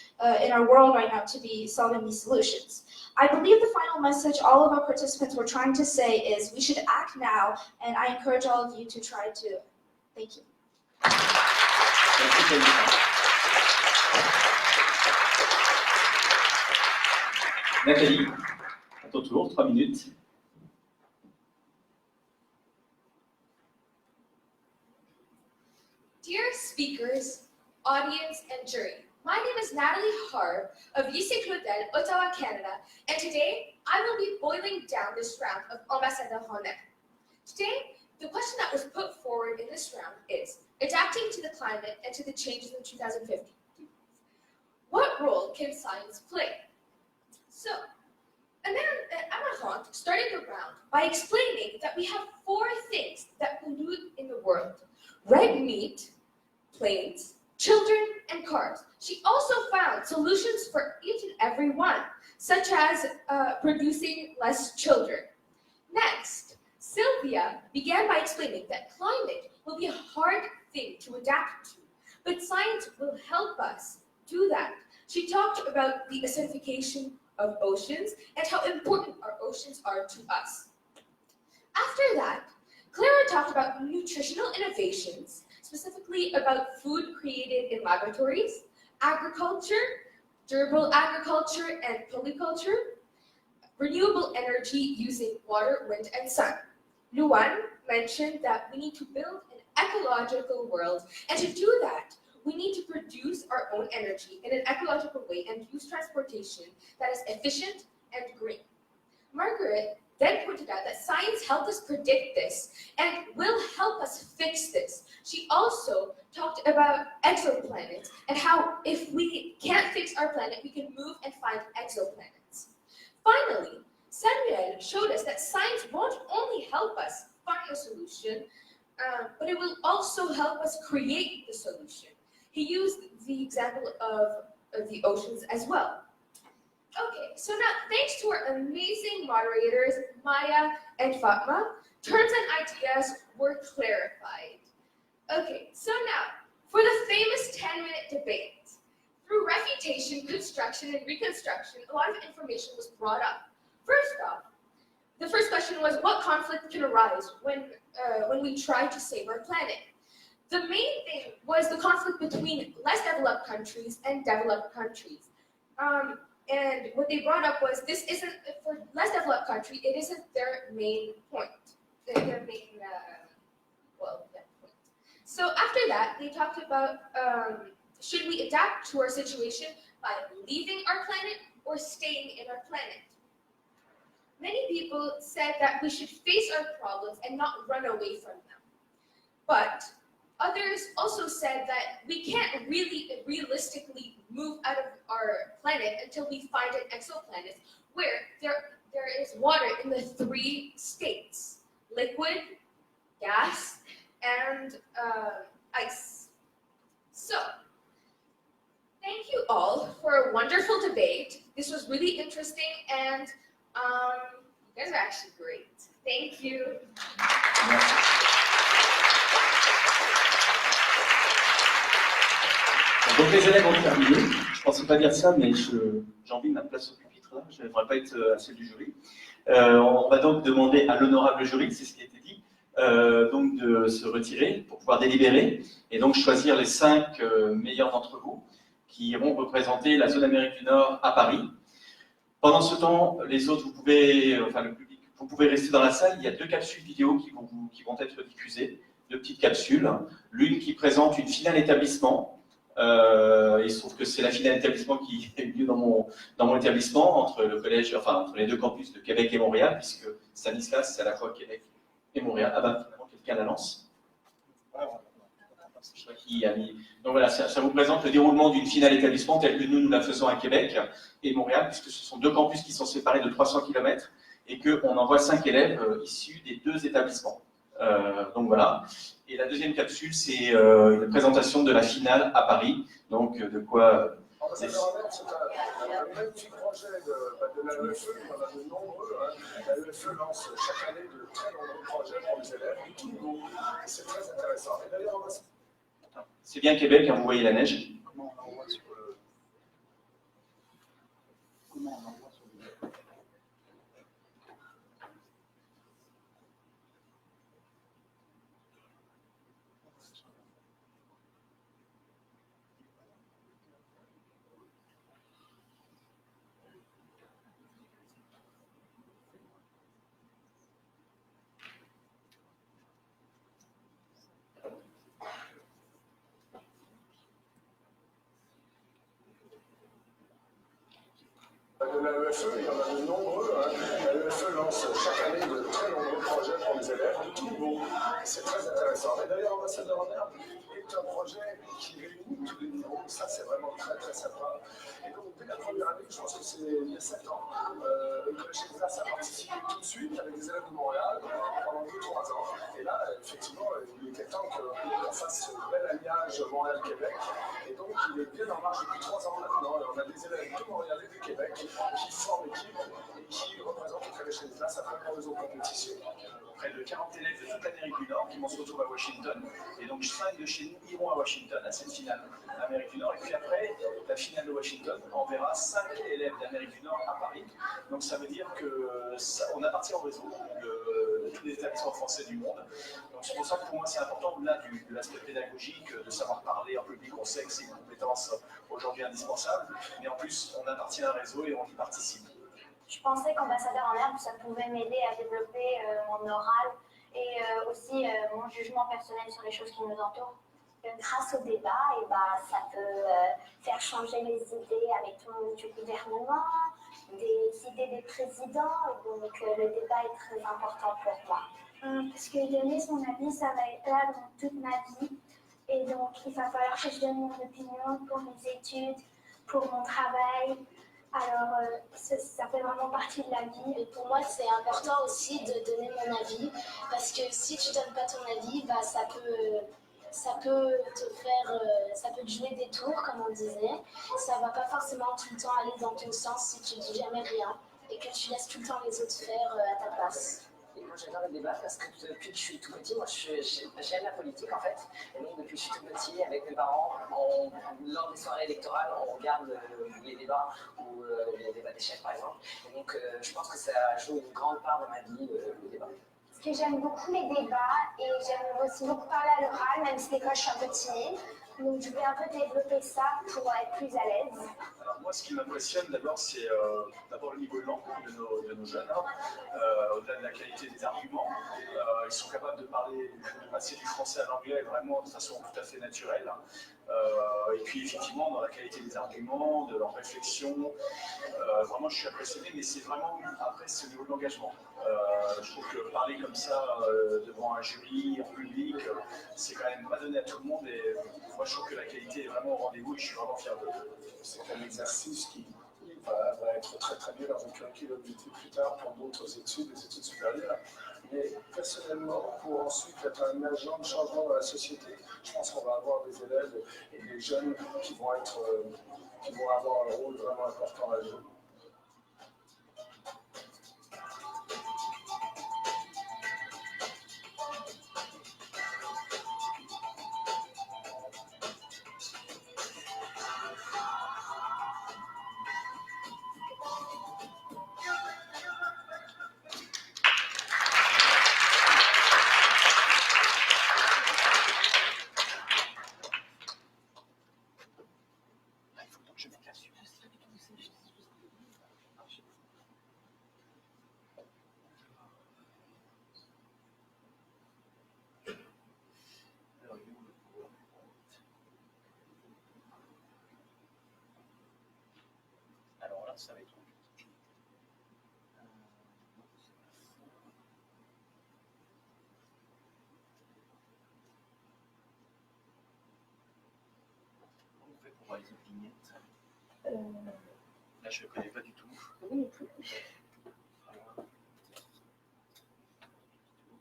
in our world right now to be solving these solutions. I believe the final message all of our participants were trying to say is we should act now, and I encourage all of you to try to. Thank you. Nathalie, à ton tour, 3 minutes. Dear speakers, audience, and jury, my name is Natalie Harb of Lycée Claudel, Ottawa, Canada, and today I will be boiling down this round of Ambassadeur Honnête. Today, the question that was put forward in this round is adapting to the climate and to the changes in 2050. What role can science play? So, Amarante started the round by explaining that we have 4 things that pollute in the world: red meat, planes, children, and cars. She also found solutions for each and every one, such as producing less children. Next, Sylvia began by explaining that climate will be a hard thing to adapt to, but science will help us do that. She talked about the acidification of oceans and how important our oceans are to us. After that, Clara talked about nutritional innovations, specifically about food created in laboratories, agriculture, durable agriculture and polyculture, renewable energy using water, wind, and sun. Luan mentioned that we need to build an ecological world. And to do that, we need to produce our own energy in an ecological way and use transportation that is efficient and green. Margaret then pointed out that science helped us predict this and will help us fix this. She also talked about exoplanets and how if we can't fix our planet, we can move and find exoplanets. Finally, Samuel showed us that science won't only help us find a solution, but it will also help us create the solution. He used the example of the oceans as well. Okay, so now thanks to our amazing moderators, Maya and Fatma, terms and ideas were clarified. Okay, so now for the famous 10-minute debate. Through refutation, construction, and reconstruction, a lot of information was brought up. First off, the first question was what conflict can arise when we try to save our planet? The main thing was the conflict between less developed countries and developed countries. And what they brought up was this isn't, for less developed country, it isn't their main point. Their main, point. So after that, they talked about should we adapt to our situation by leaving our planet or staying in our planet? Many people said that we should face our problems and not run away from them. But others also said that we can't really realistically move out of our planet until we find an exoplanet where there is water in the 3 states: liquid, gas, and ice. So, thank you all for a wonderful debate. This was really interesting, and you guys are actually great. Thank you. Donc les élèves ont terminé. Je ne pensais pas dire ça, mais j'ai envie de ma place au pupitre, là. Je ne devrais pas être à celle du jury. On va donc demander à l'honorable jury, c'est ce qui a été dit, donc de se retirer pour pouvoir délibérer et donc choisir les 5 meilleurs d'entre vous qui iront représenter la zone Amérique du Nord à Paris. Pendant ce temps, les autres, vous pouvez, enfin le public, vous pouvez rester dans la salle. Il y a 2 capsules vidéo qui vont être diffusées, 2 petites capsules. L'une qui présente une finale établissement. Il se trouve que c'est la finale établissement qui a eu lieu dans mon établissement entre le collège, enfin entre les 2 campus de Québec et Montréal, puisque Stanislas c'est à la fois Québec et Montréal. Ah ben finalement quelqu'un la lance. Je sais pas qui a mis. Donc voilà, ça vous présente le déroulement d'une finale établissement telle que nous la faisons à Québec et Montréal, puisque ce sont 2 campus qui sont séparés de 300 km et qu'on envoie 5 élèves issus des 2 établissements. Donc voilà. Et la deuxième capsule, c'est une présentation de la finale à Paris. Donc de quoi... C'est un même petit projet de l'AEFE, il y en a de nombreux. L'AEFE lance chaque année de très nombreux projets pour les élèves de tout niveau. C'est très intéressant. Et d'ailleurs, c'est bien Québec, hein, vous voyez la neige. Comment on envoie sur le... Comment on envoie sur le... De l'AEFE, il y en a de nombreux. L'AEFE lance chaque année de très nombreux projets pour les élèves de tout niveau. C'est très intéressant. Et d'ailleurs, l'ambassadeur en herbe est un projet qui réunit tous les niveaux. Ça, c'est vraiment très très sympa. Et donc, dès la première année, je pense que c'est il y a 7 ans, le collège Texas a participé tout de suite avec des élèves de Montréal pendant 2-3 ans. Et là, effectivement, il était temps qu'on fasse ce bel alliage Montréal-Québec. Et donc, il est bien en marche depuis 3 ans maintenant. Et on a des élèves de Montréal et de Québec qui forment l'équipe et qui représentent le collège Texas à travers les autres compétitions. Près de 40 élèves de toute l'Amérique du Nord qui vont se retrouver à Washington. Et donc 5 de chez nous iront à Washington, à cette finale Amérique du Nord. Et puis après, la finale de Washington, on verra 5 élèves d'Amérique du Nord à Paris. Donc ça veut dire qu'on appartient au réseau de tous les établissements français du monde. Donc c'est pour ça que pour moi c'est important, au-delà de l'aspect pédagogique, de savoir parler en public, on sait que c'est une compétence aujourd'hui indispensable. Mais en plus, on appartient à un réseau et on y participe. Je pensais qu'ambassadeur en herbe, ça pouvait m'aider à développer mon oral et aussi mon jugement personnel sur les choses qui nous entourent. Grâce au débat, et ça peut faire changer les idées avec du gouvernement, des idées des présidents, donc le débat est très important pour moi. Parce que donner son avis, ça va être là dans toute ma vie, et donc il va falloir que je donne mon opinion pour mes études, pour mon travail. Alors, ça fait vraiment partie de la vie. Et pour moi, c'est important aussi de donner mon avis, parce que si tu donnes pas ton avis, ça peut te jouer des tours, comme on disait. Ça va pas forcément tout le temps aller dans ton sens si tu dis jamais rien et que tu laisses tout le temps les autres faire à ta place. Et moi j'adore le débat parce que depuis que je suis tout petit, moi j'aime la politique en fait. Et donc depuis que je suis tout petit, avec mes parents, lors des soirées électorales, on regarde les débats ou les débats des chefs par exemple. Et donc je pense que ça joue une grande part dans ma vie, le débat. Parce que j'aime beaucoup les débats et j'aime aussi beaucoup parler à l'oral, même si des fois je suis un peu timide. Donc je vais un peu développer ça pour être plus à l'aise. Alors moi, ce qui m'impressionne d'abord, c'est d'abord le niveau de langue de nos jeunes, au-delà de la qualité des arguments. Ils sont capables de passer du français à l'anglais vraiment de façon tout à fait naturelle. Et puis effectivement, dans la qualité des arguments, de leur réflexion, vraiment je suis impressionné, mais c'est vraiment, après, c'est au niveau de l'engagement. Je trouve que parler comme ça devant un jury, en public, c'est quand même pas donné à tout le monde. Et moi, je trouve que la qualité est vraiment au rendez-vous et je suis vraiment fier de eux. C'est un exercice qui va être très très bien dans un curriculum vitae plus tard pour d'autres études, des études supérieures. Mais personnellement, pour ensuite être un agent de changement dans la société, je pense qu'on va avoir des élèves et des jeunes qui vont avoir un rôle vraiment important à jouer. Alors là, ça va être comment on fait pour voir les autres vignettes? Là, je ne connais pas du tout. Oui, non plus.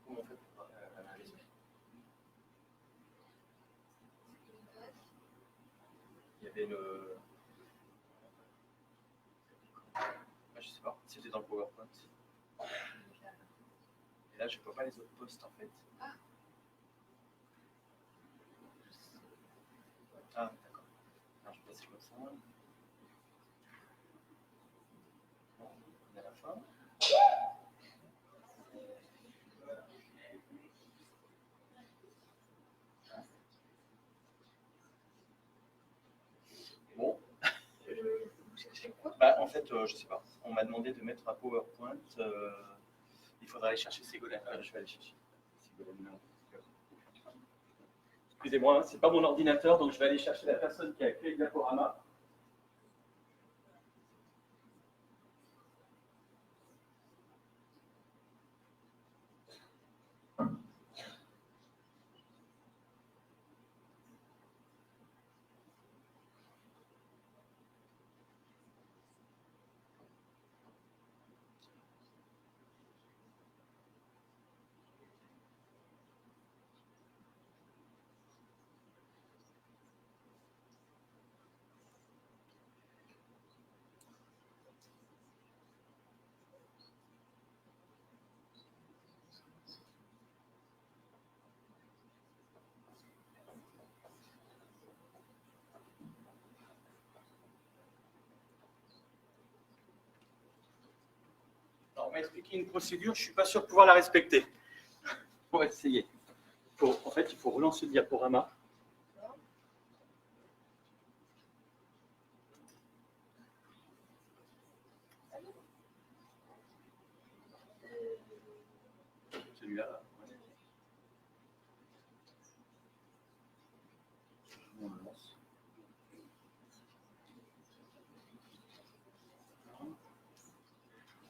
Comment on fait pour voir les autres? Il y avait le... je sais pas, c'était dans le PowerPoint. Et là, je ne vois pas les autres posts en fait. Ah, d'accord. Alors, je vais passer comme ça. Bon, on est à la fin. Bon. En fait, je sais pas. On m'a demandé de mettre un PowerPoint. Il faudra aller chercher Ségolène. Je vais aller chercher Ségolène. Excusez-moi, hein, c'est pas mon ordinateur, donc je vais aller chercher la personne qui a créé le diaporama. Alors, on m'a expliqué une procédure, je ne suis pas sûr de pouvoir la respecter. On va essayer. En fait, il faut relancer le diaporama. Celui-là. On le lance.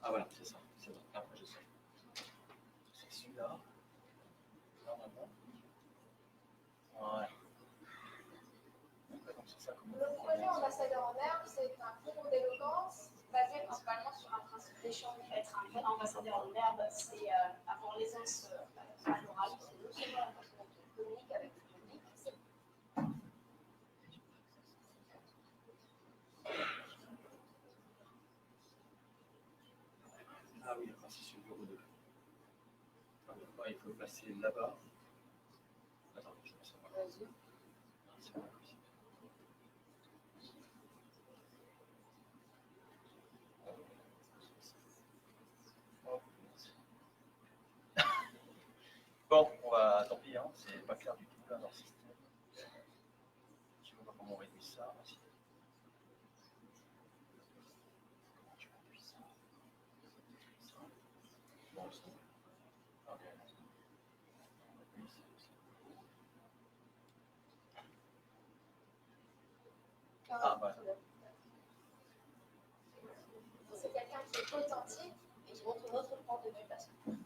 Ah voilà, c'est ça. C'est bon. Après, je sais. C'est celui-là. Normalement. Voilà. Donc, c'est ça comme Le projet Ambassadeur en herbe, c'est un concours d'éloquence basé principalement sur un principe d'échange. Être un bon ambassadeur en herbe, c'est avoir l'aisance à l'oral, c'est non seulement la façon dont on communique avec le public, c'est Ah oui, enfin, c'est sur le bureau 2. Ah, il faut le placer là-bas. Attends, je vais savoir. Vas-y. Ah, c'est pas possible. Oh, merci. Bon, on va, tant pis, hein, c'est pas clair du tout là dans le système. Je ne sais pas comment on réduit ça. Comment tu réduis ça? Bon, c'est bon. Ok. Ah, bah. C'est quelqu'un qui est authentique et qui montre notre point de vue personnel.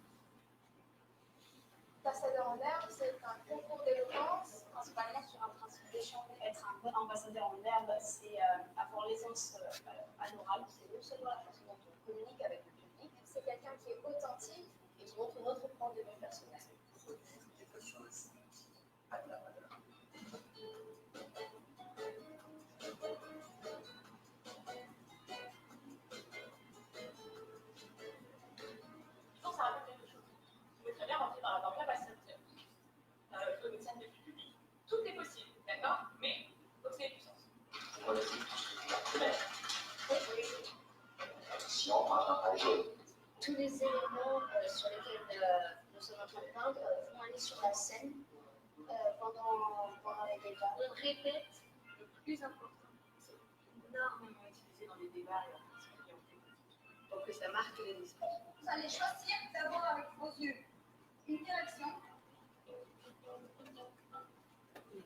Ambassadeur en herbe, c'est un concours d'éloquence principalement sur un principe d'échange. être un bon ambassadeur en herbe, c'est avoir l'aisance à l'oral, c'est non seulement la façon dont on communique avec le public, C'est quelqu'un qui est authentique et qui montre notre point de vue personnel. Quelque chose à la valeur. je pense à raconter quelque chose. Je veux très bien rentrer dans la passation de médecin de public. Tout est possible, d'accord? Mais il faut que c'est du sens. Tous les éléments sur lesquels nous sommes en train de peindre vont aller sur la scène pendant les débats. On répète le plus important. C'est énormément utilisé dans les débats et en particulier en politique. Donc que ça marque les esprits. Vous allez choisir d'abord avec vos yeux une direction,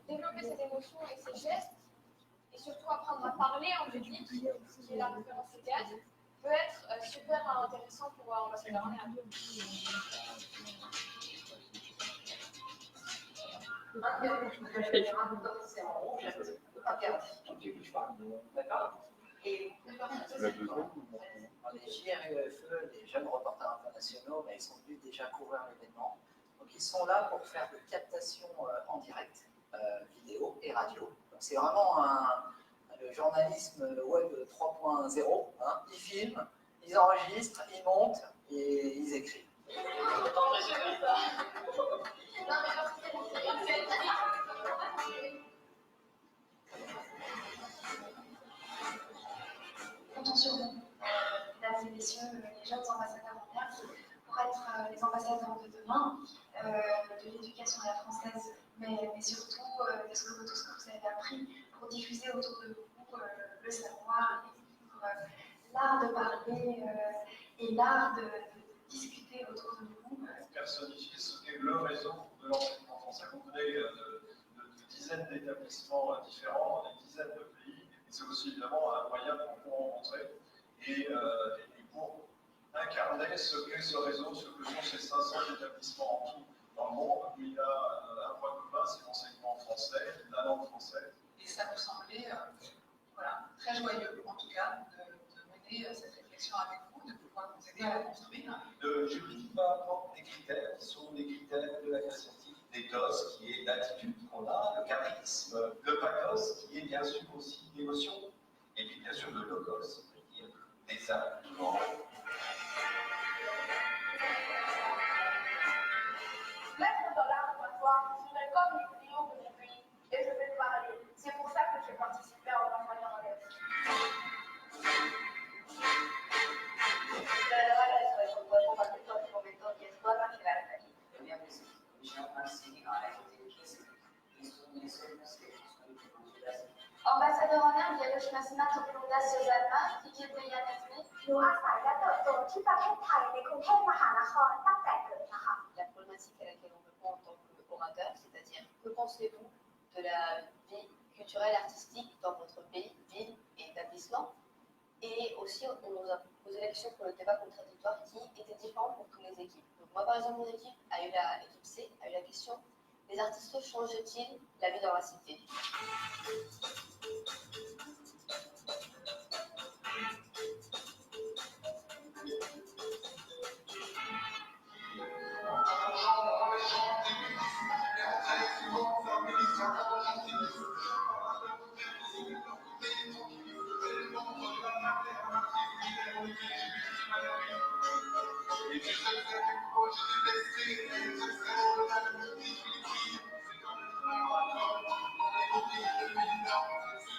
développer cette émotion et ces gestes, et surtout apprendre à parler en public, qui est la référence du théâtre, peut être super intéressant pour Ambassadeur en herbe. D'accord. Et La deuxième, les JRUFE, les jeunes reporters internationaux, ils sont venus déjà couvrir l'événement. Donc ils sont là pour faire de captation en direct, vidéo et radio. Donc c'est vraiment le journalisme web 3.0. Hein. Ils filment, ils enregistrent, ils montent et ils écrivent. Comptons sur vous, mesdames et messieurs, les jeunes ambassadeurs en herbe, pour être les ambassadeurs de demain, de l'éducation à la française, mais surtout de tout ce que vous avez appris pour diffuser autour de vous le savoir, l'art de parler et l'art de discuter autour de vous. Personnifier ce qu'est le réseau de l'enseignement français. Vous venez de dizaines d'établissements différents, des dizaines de pays, et c'est aussi évidemment un moyen pour vous rencontrer et pour incarner ce qu'est ce réseau, ce que sont ces 500 établissements en tout dans le monde, où il y a un point commun, c'est l'enseignement français, la langue française. Et ça nous semblait très joyeux, en tout cas, de mener cette réflexion avec vous, de pouvoir vous aider à la construire. Je ne dis pas des critères qui sont des critères de la créativité, l'éthos qui est l'attitude qu'on a, le charisme, le pathos qui est bien sûr aussi l'émotion, et puis bien sûr le logos, c'est-à-dire des arguments. L'être dans laboratoire serait comme les clients de mon pays, et je vais parler. C'est pour ça que j'ai participé à Ambassadeur en herbe. Ambassadeur en herbe เยาวชนสมาคมกรุงเทพเยอรมันที่คิดเป็นยังไงหนูอาศัยและเติบโตที่ประเทศไทยในกรุงเทพมหานครตั้งแต่เกิดนะคะ La problématique à laquelle on répond en tant qu'orateur, c'est-à-dire que pensez-vous de la vie culturels et artistiques dans votre pays, ville et établissement. Et aussi, on nous a posé la question pour le débat contradictoire qui était différent pour toutes les équipes. Donc moi, par exemple, mon équipe l'équipe C a eu la question: les artistes changent-ils la vie dans la cité?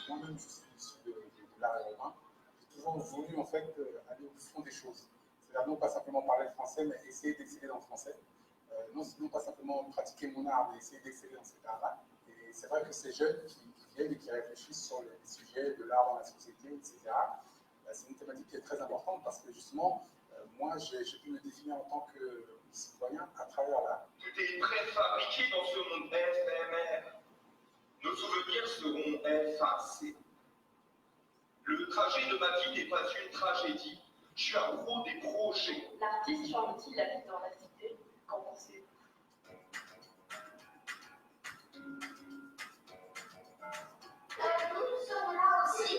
Moi-même, je suis issu de l'art et romain. J'ai toujours voulu en fait aller au fond des choses. C'est-à-dire non pas simplement parler le français, mais essayer d'exceller dans le français. Non pas simplement pratiquer mon art, mais essayer d'exceller dans cet art-là. Et c'est vrai que ces jeunes qui viennent et qui réfléchissent sur les sujets de l'art dans la société, etc., c'est une thématique qui est très importante parce que justement, moi, j'ai pu me définir en tant que citoyen à travers l'art. Tout est préfabriqué dans ce monde éphémère. Nos souvenirs seront effacés. Le trajet de ma vie n'est pas une tragédie. Je suis un gros des projets. L'artiste change-t-il la vie dans la cité? Qu'en pensez-vous? Nous sommes là aussi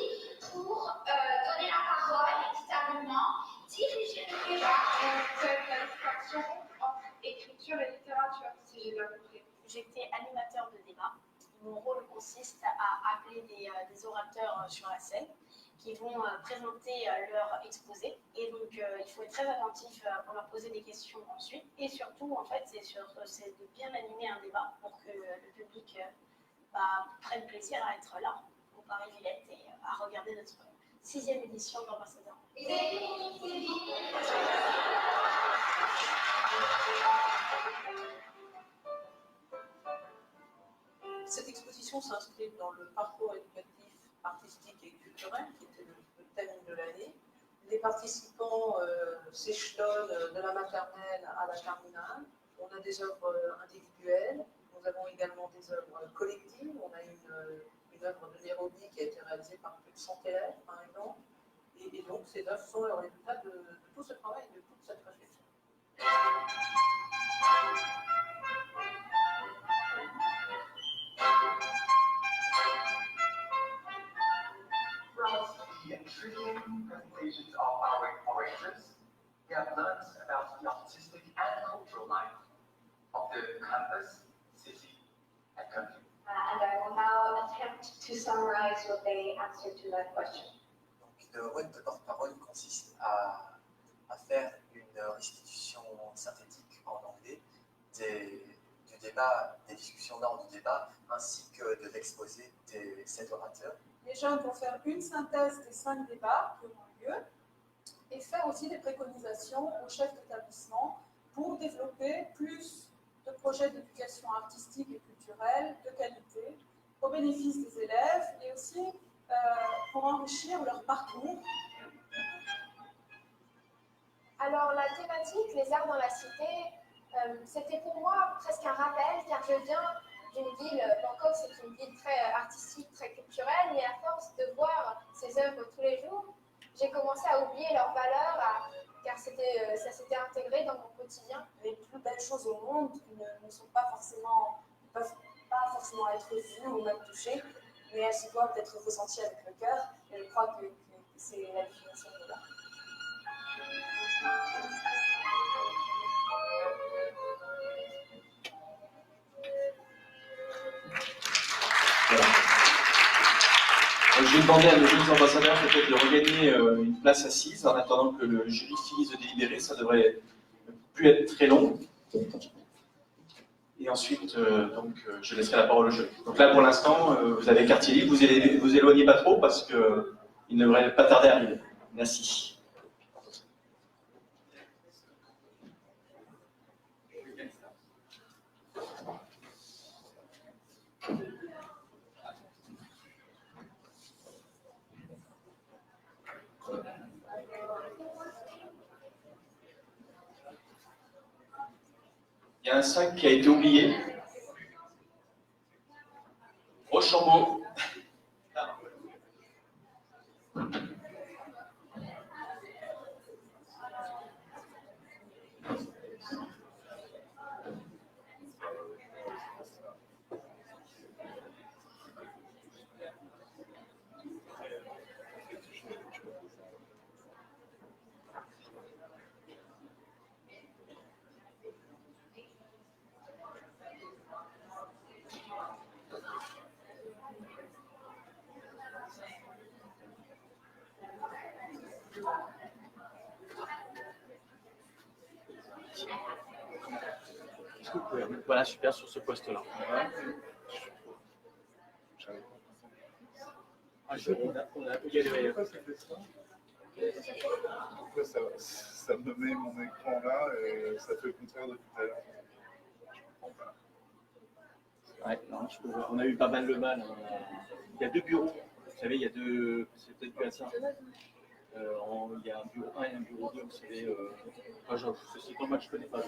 pour donner la parole externement, diriger le débat. Vous êtes la distinction entre écriture et littérature, si j'ai bien compris. J'étais animateur de débat. Mon rôle consiste à appeler des orateurs sur la scène qui vont présenter leur exposé. Et donc, il faut être très attentif pour leur poser des questions ensuite. Et surtout, en fait, c'est de bien animer un débat pour que le public prenne plaisir à être là au Paris Villette et à regarder notre 6e édition d'Ambassadeur. Cette exposition s'inscrit dans le parcours éducatif, artistique et culturel, qui était le thème de l'année. Les participants s'échelonnent de la maternelle à la terminale. On a des œuvres individuelles, nous avons également des œuvres collectives. On a une œuvre de Nairobi qui a été réalisée par plus de 100 élèves, par exemple. Et donc, ces œuvres sont le résultat de tout ce travail, de toute cette réflexion. From the intriguing presentations of our orators, we have learned about the artistic and cultural life of the campus, city, and country. And I will now attempt to summarize what they answered to that question. Le rôle de porte-parole consiste à faire une restitution synthétique en anglais du débat, des discussions lors du débat, ainsi que de l'exposé des 7 orateurs. Les jeunes vont faire une synthèse des 5 débats qui auront lieu et faire aussi des préconisations aux chefs d'établissement pour développer plus de projets d'éducation artistique et culturelle de qualité au bénéfice des élèves et aussi pour enrichir leur parcours. Alors la thématique, les arts dans la cité, c'était pour moi presque un rappel car je viens d'une ville, Bangkok c'est une ville très artistique, très culturelle, mais à force de voir ces œuvres tous les jours, j'ai commencé à oublier leurs valeurs car ça s'était intégré dans mon quotidien. Les plus belles choses au monde ne sont pas forcément, peuvent pas forcément être vues ou même touchées, mais elles doivent être ressenties avec le cœur, et je crois que c'est la définition de l'art. Voilà. Je vais demander à nos jeunes ambassadeurs peut-être de regagner une place assise en attendant que le jury finisse de délibérer. Ça devrait plus être très long. Et ensuite, je laisserai la parole au jury. Donc là, pour l'instant, vous avez quartier libre. Vous éloignez pas trop parce qu'il ne devrait pas tarder à arriver. Merci. Il y a un sac qui a été oublié. Rochambeau. que vous pouvez? Voilà, super, sur ce poste-là. Il y a les... Pourquoi ça me met mon écran là et ça fait le contraire de tout à l'heure? Ouais, non, on a eu pas mal de mal. Hein. Il y a deux bureaux. Vous savez, il y a deux. C'est peut-être plus à ça. Il y a un bureau 1 et un bureau 2. Vous savez. C'est normal, je ne connais pas.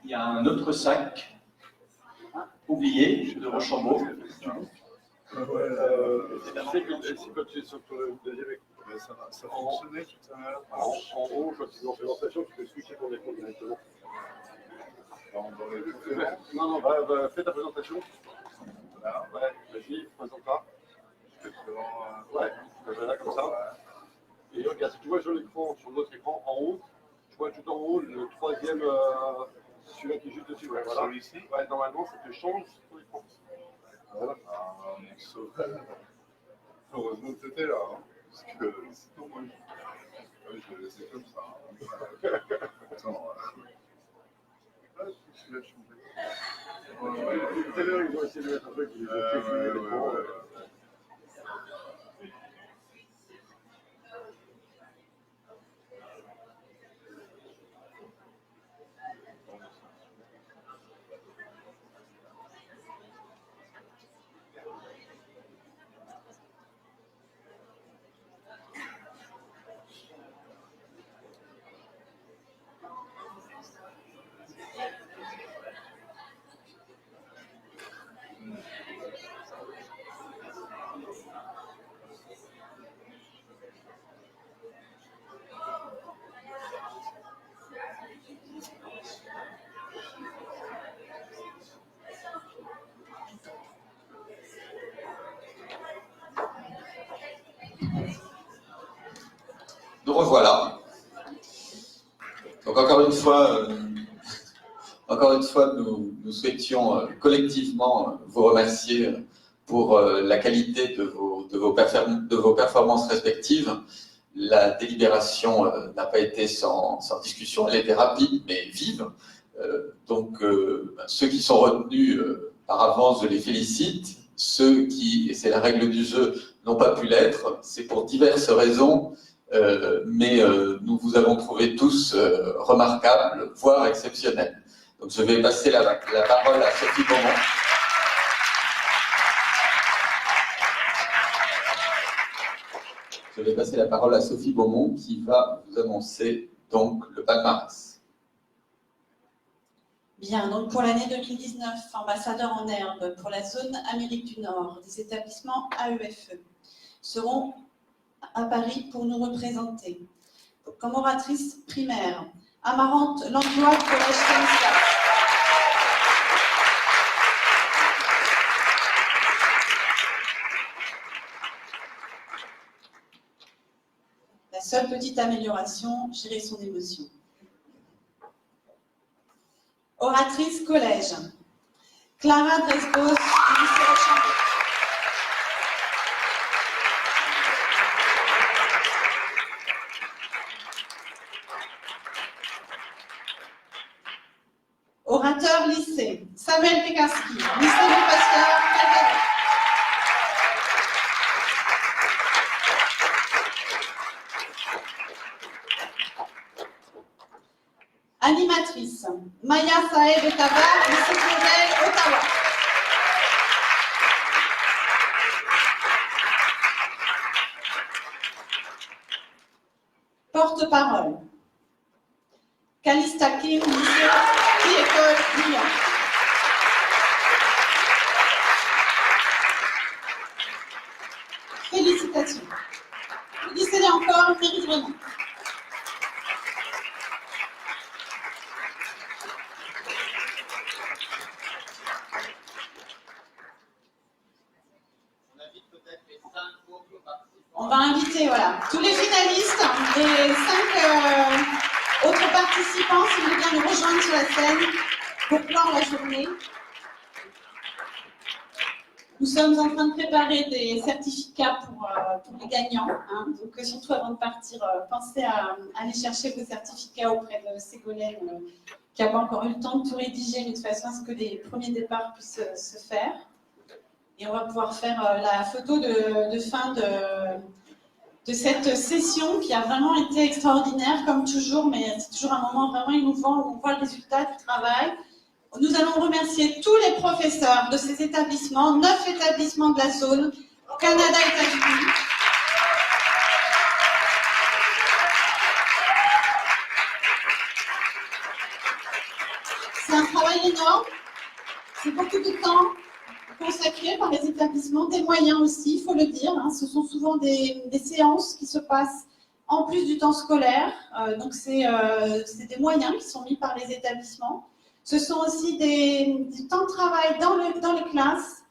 Il y a un autre sac oublié de Rochambeau. C'est quand tu es sur le deuxième écran. Ça fonctionnait tout à l'heure. En haut, quand tu es en présentation, tu peux switcher ton écran directement. Dans les références. Non, fais ta présentation. Voilà. Ouais, vas-y, présente-la. Ouais, là comme ça. Et regarde, si tu vois sur l'écran, sur l'autre écran, en haut, tu vois tout en haut le troisième, celui-là qui est juste dessus. Ouais, voilà. Celui-ci. Ouais, normalement, ça te change ton écran. Voilà. On est sauvé. Heureusement que tu étais là. Hein, parce que sinon, moi, je vais laisser comme ça. Attends. Celui-là, je suis Tout à l'heure, ils ont essayé de mettre un truc qui les a fait fumer l'écran. Nous revoilà. Donc encore une fois, nous souhaitions collectivement vous remercier pour la qualité de vos performances respectives. La délibération n'a pas été sans discussion, elle était rapide mais vive. Donc ceux qui sont retenus par avance, je les félicite. Ceux qui, et c'est la règle du jeu, n'ont pas pu l'être, c'est pour diverses raisons. Mais nous vous avons trouvé tous remarquables, voire exceptionnels. Donc je vais passer la parole à Sophie Beaumont. Je vais passer la parole à Sophie Beaumont qui va vous annoncer donc le palmarès. Bien, donc pour l'année 2019, ambassadeurs en herbe pour la zone Amérique du Nord des établissements AEFE seront à Paris pour nous représenter. Comme oratrice primaire, Amarante Langlois, Collège Stanislas. La seule petite amélioration, gérer son émotion. Oratrice collège, Clara Dresbos, lycée Rochambeau. Orateur lycée, Samuel Pekarski, lycée de Pasteur, Calvados. Animatrice, Maya Saeb Etabar, lycée Claudel, Ottawa. Porte-parole, Calista Kim, lycée École Lyon. Félicitations. Félicitez encore, mérite vraiment. On va inviter voilà, tous les finalistes, les 5 autres participants, si vous voulez bien nous rejoindre sur la scène pour clore la journée. Nous sommes en train de préparer des certificats pour les gagnants. Hein, donc, surtout avant de partir, pensez à aller chercher vos certificats auprès de Ségolène qui n'a pas encore eu le temps de tout rédiger, mais de toute façon, à ce que les premiers départs puissent se faire. Et on va pouvoir faire la photo de fin de cette session qui a vraiment été extraordinaire, comme toujours, mais c'est toujours un moment vraiment émouvant où on voit le résultat du travail. Nous allons remercier tous les professeurs de ces établissements, 9 établissements de la zone, Canada, États-Unis. C'est un travail énorme, c'est beaucoup de temps consacré par les établissements, des moyens aussi, il faut le dire. Hein. Ce sont souvent des séances qui se passent en plus du temps scolaire, donc c'est des moyens qui sont mis par les établissements. Ce sont aussi du temps de travail dans les classes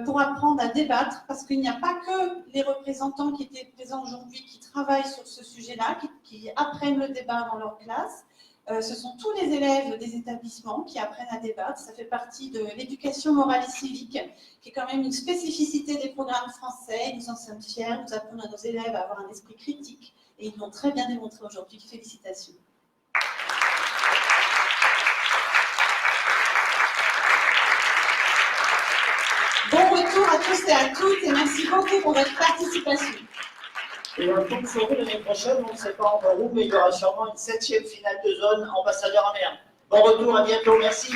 pour apprendre à débattre, parce qu'il n'y a pas que les représentants qui étaient présents aujourd'hui qui travaillent sur ce sujet-là, qui apprennent le débat dans leur classe. Ce sont tous les élèves des établissements qui apprennent à débattre. Ça fait partie de l'éducation morale et civique, qui est quand même une spécificité des programmes français. Nous en sommes fiers. Nous apprenons à nos élèves à avoir un esprit critique. Et ils l'ont très bien démontré aujourd'hui. Félicitations. Bon retour à tous et à toutes et merci beaucoup pour votre participation. Et un coup de forêt l'année prochaine, on ne sait pas encore où, mais il y aura sûrement une 7e finale de zone ambassadeur en mer. Bon retour, à bientôt, merci.